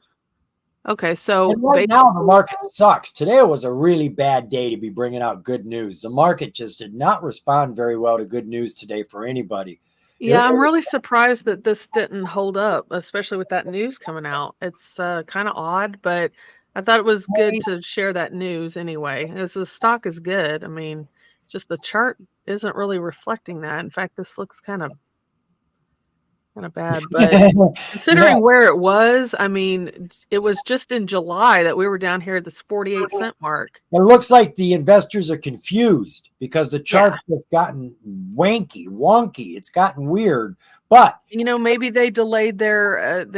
Okay, so right now the market sucks. Today was a really bad day to be bringing out good news. The market just did not respond very well to good news today for anybody. Yeah, I'm really surprised that this didn't hold up, especially with that news coming out. It's kind of odd, but I thought it was good to share that news anyway. As the stock is good, I mean, just the chart isn't really reflecting that. In fact, this looks kind of bad, but considering where it was, I mean, it was just in July that we were down here at this 48-cent mark. It looks like the investors are confused because the chart has gotten wonky. It's gotten weird, but maybe they delayed their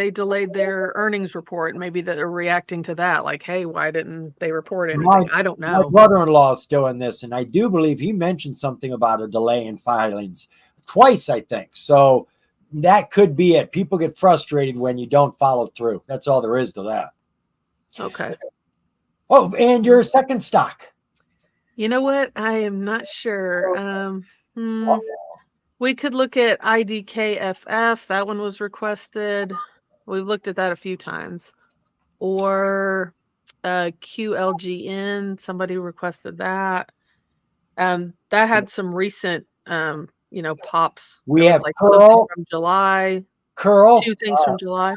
earnings report. Maybe they're reacting to that, like, hey, why didn't they report anything? I don't know. My brother-in-law is still in this, and I do believe he mentioned something about a delay in filings twice, I think. So that could be it. People get frustrated when you don't follow through. That's all there is to that. Okay. Oh, and your second stock. You know what? I am not sure. We could look at IDKFF. That one was requested. We've looked at that a few times. Or QLGN. Somebody requested that. That had some recent pops. We have like Curl from July. Curl. 2 things from July.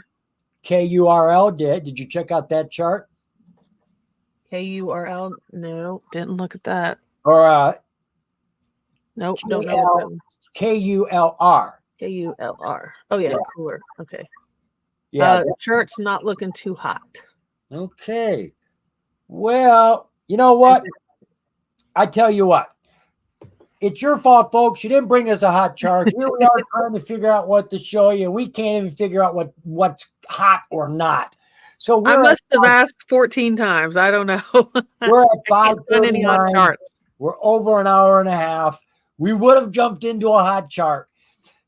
KURL did you check out that chart? KURL? No, didn't look at that. Or nope, don't know what that one. KULR. KULR. Oh yeah, cooler. Okay. Yeah. The chart's not looking too hot. Okay. Well, you know what? I tell you what. It's your fault, folks. You didn't bring us a hot chart. Here we are trying to figure out what to show you. We can't even figure out what's hot or not. So I we're must have asked 14 times. I don't know. we're at I can't find any hot 5:39. charts. We're over an hour and a half. We would have jumped into a hot chart.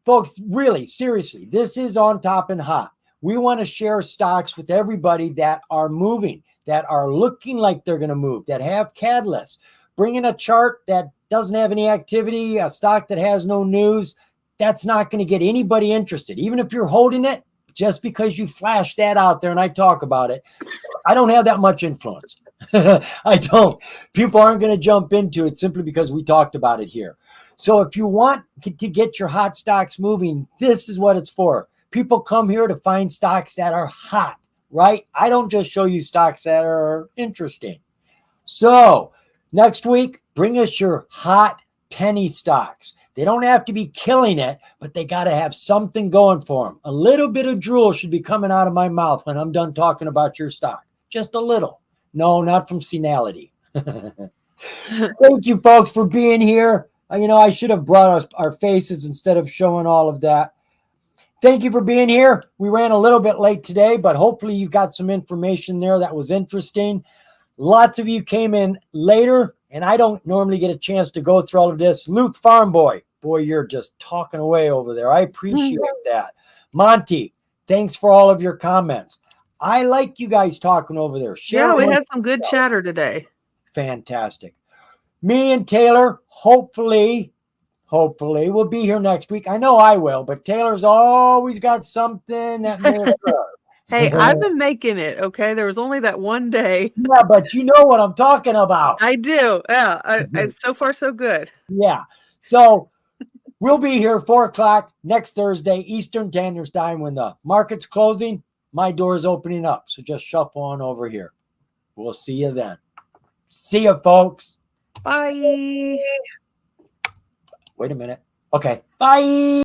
Folks, really, seriously, this is On Top and Hot. We want to share stocks with everybody that are moving, that are looking like they're going to move, that have catalysts. Bringing a chart that doesn't have any activity, a stock that has no news, that's not going to get anybody interested. Even if you're holding it, just because you flash that out there and I talk about it, I don't have that much influence. I don't. People aren't going to jump into it simply because we talked about it here. So if you want to get your hot stocks moving, this is what it's for. People come here to find stocks that are hot, right? I don't just show you stocks that are interesting. So next week, bring us your hot penny stocks. They don't have to be killing it, but they got to have something going for them. A little bit of drool should be coming out of my mouth when I'm done talking about your stock. Just a little. No, not from senility. Thank you, folks, for being here. I should have brought our faces instead of showing all of that. Thank you for being here. We ran a little bit late today, but hopefully you got some information there that was interesting. Lots of you came in later, and I don't normally get a chance to go through all of this. Luke Farmboy, boy, you're just talking away over there. I appreciate that. Monty, thanks for all of your comments. I like you guys talking over there. Yeah, we had some good chatter today. Fantastic. Me and Taylor, hopefully we'll be here next week. I know I will, but Taylor's always got something that may occur. Hey, I've been making it, okay? There was only that one day. Yeah, but you know what I'm talking about. I do. Yeah, so far so good. Yeah. So we'll be here 4 o'clock next Thursday, Eastern Standard Time. When the market's closing, my door is opening up. So just shuffle on over here. We'll see you then. See you, folks. Bye. Wait a minute. Okay. Bye.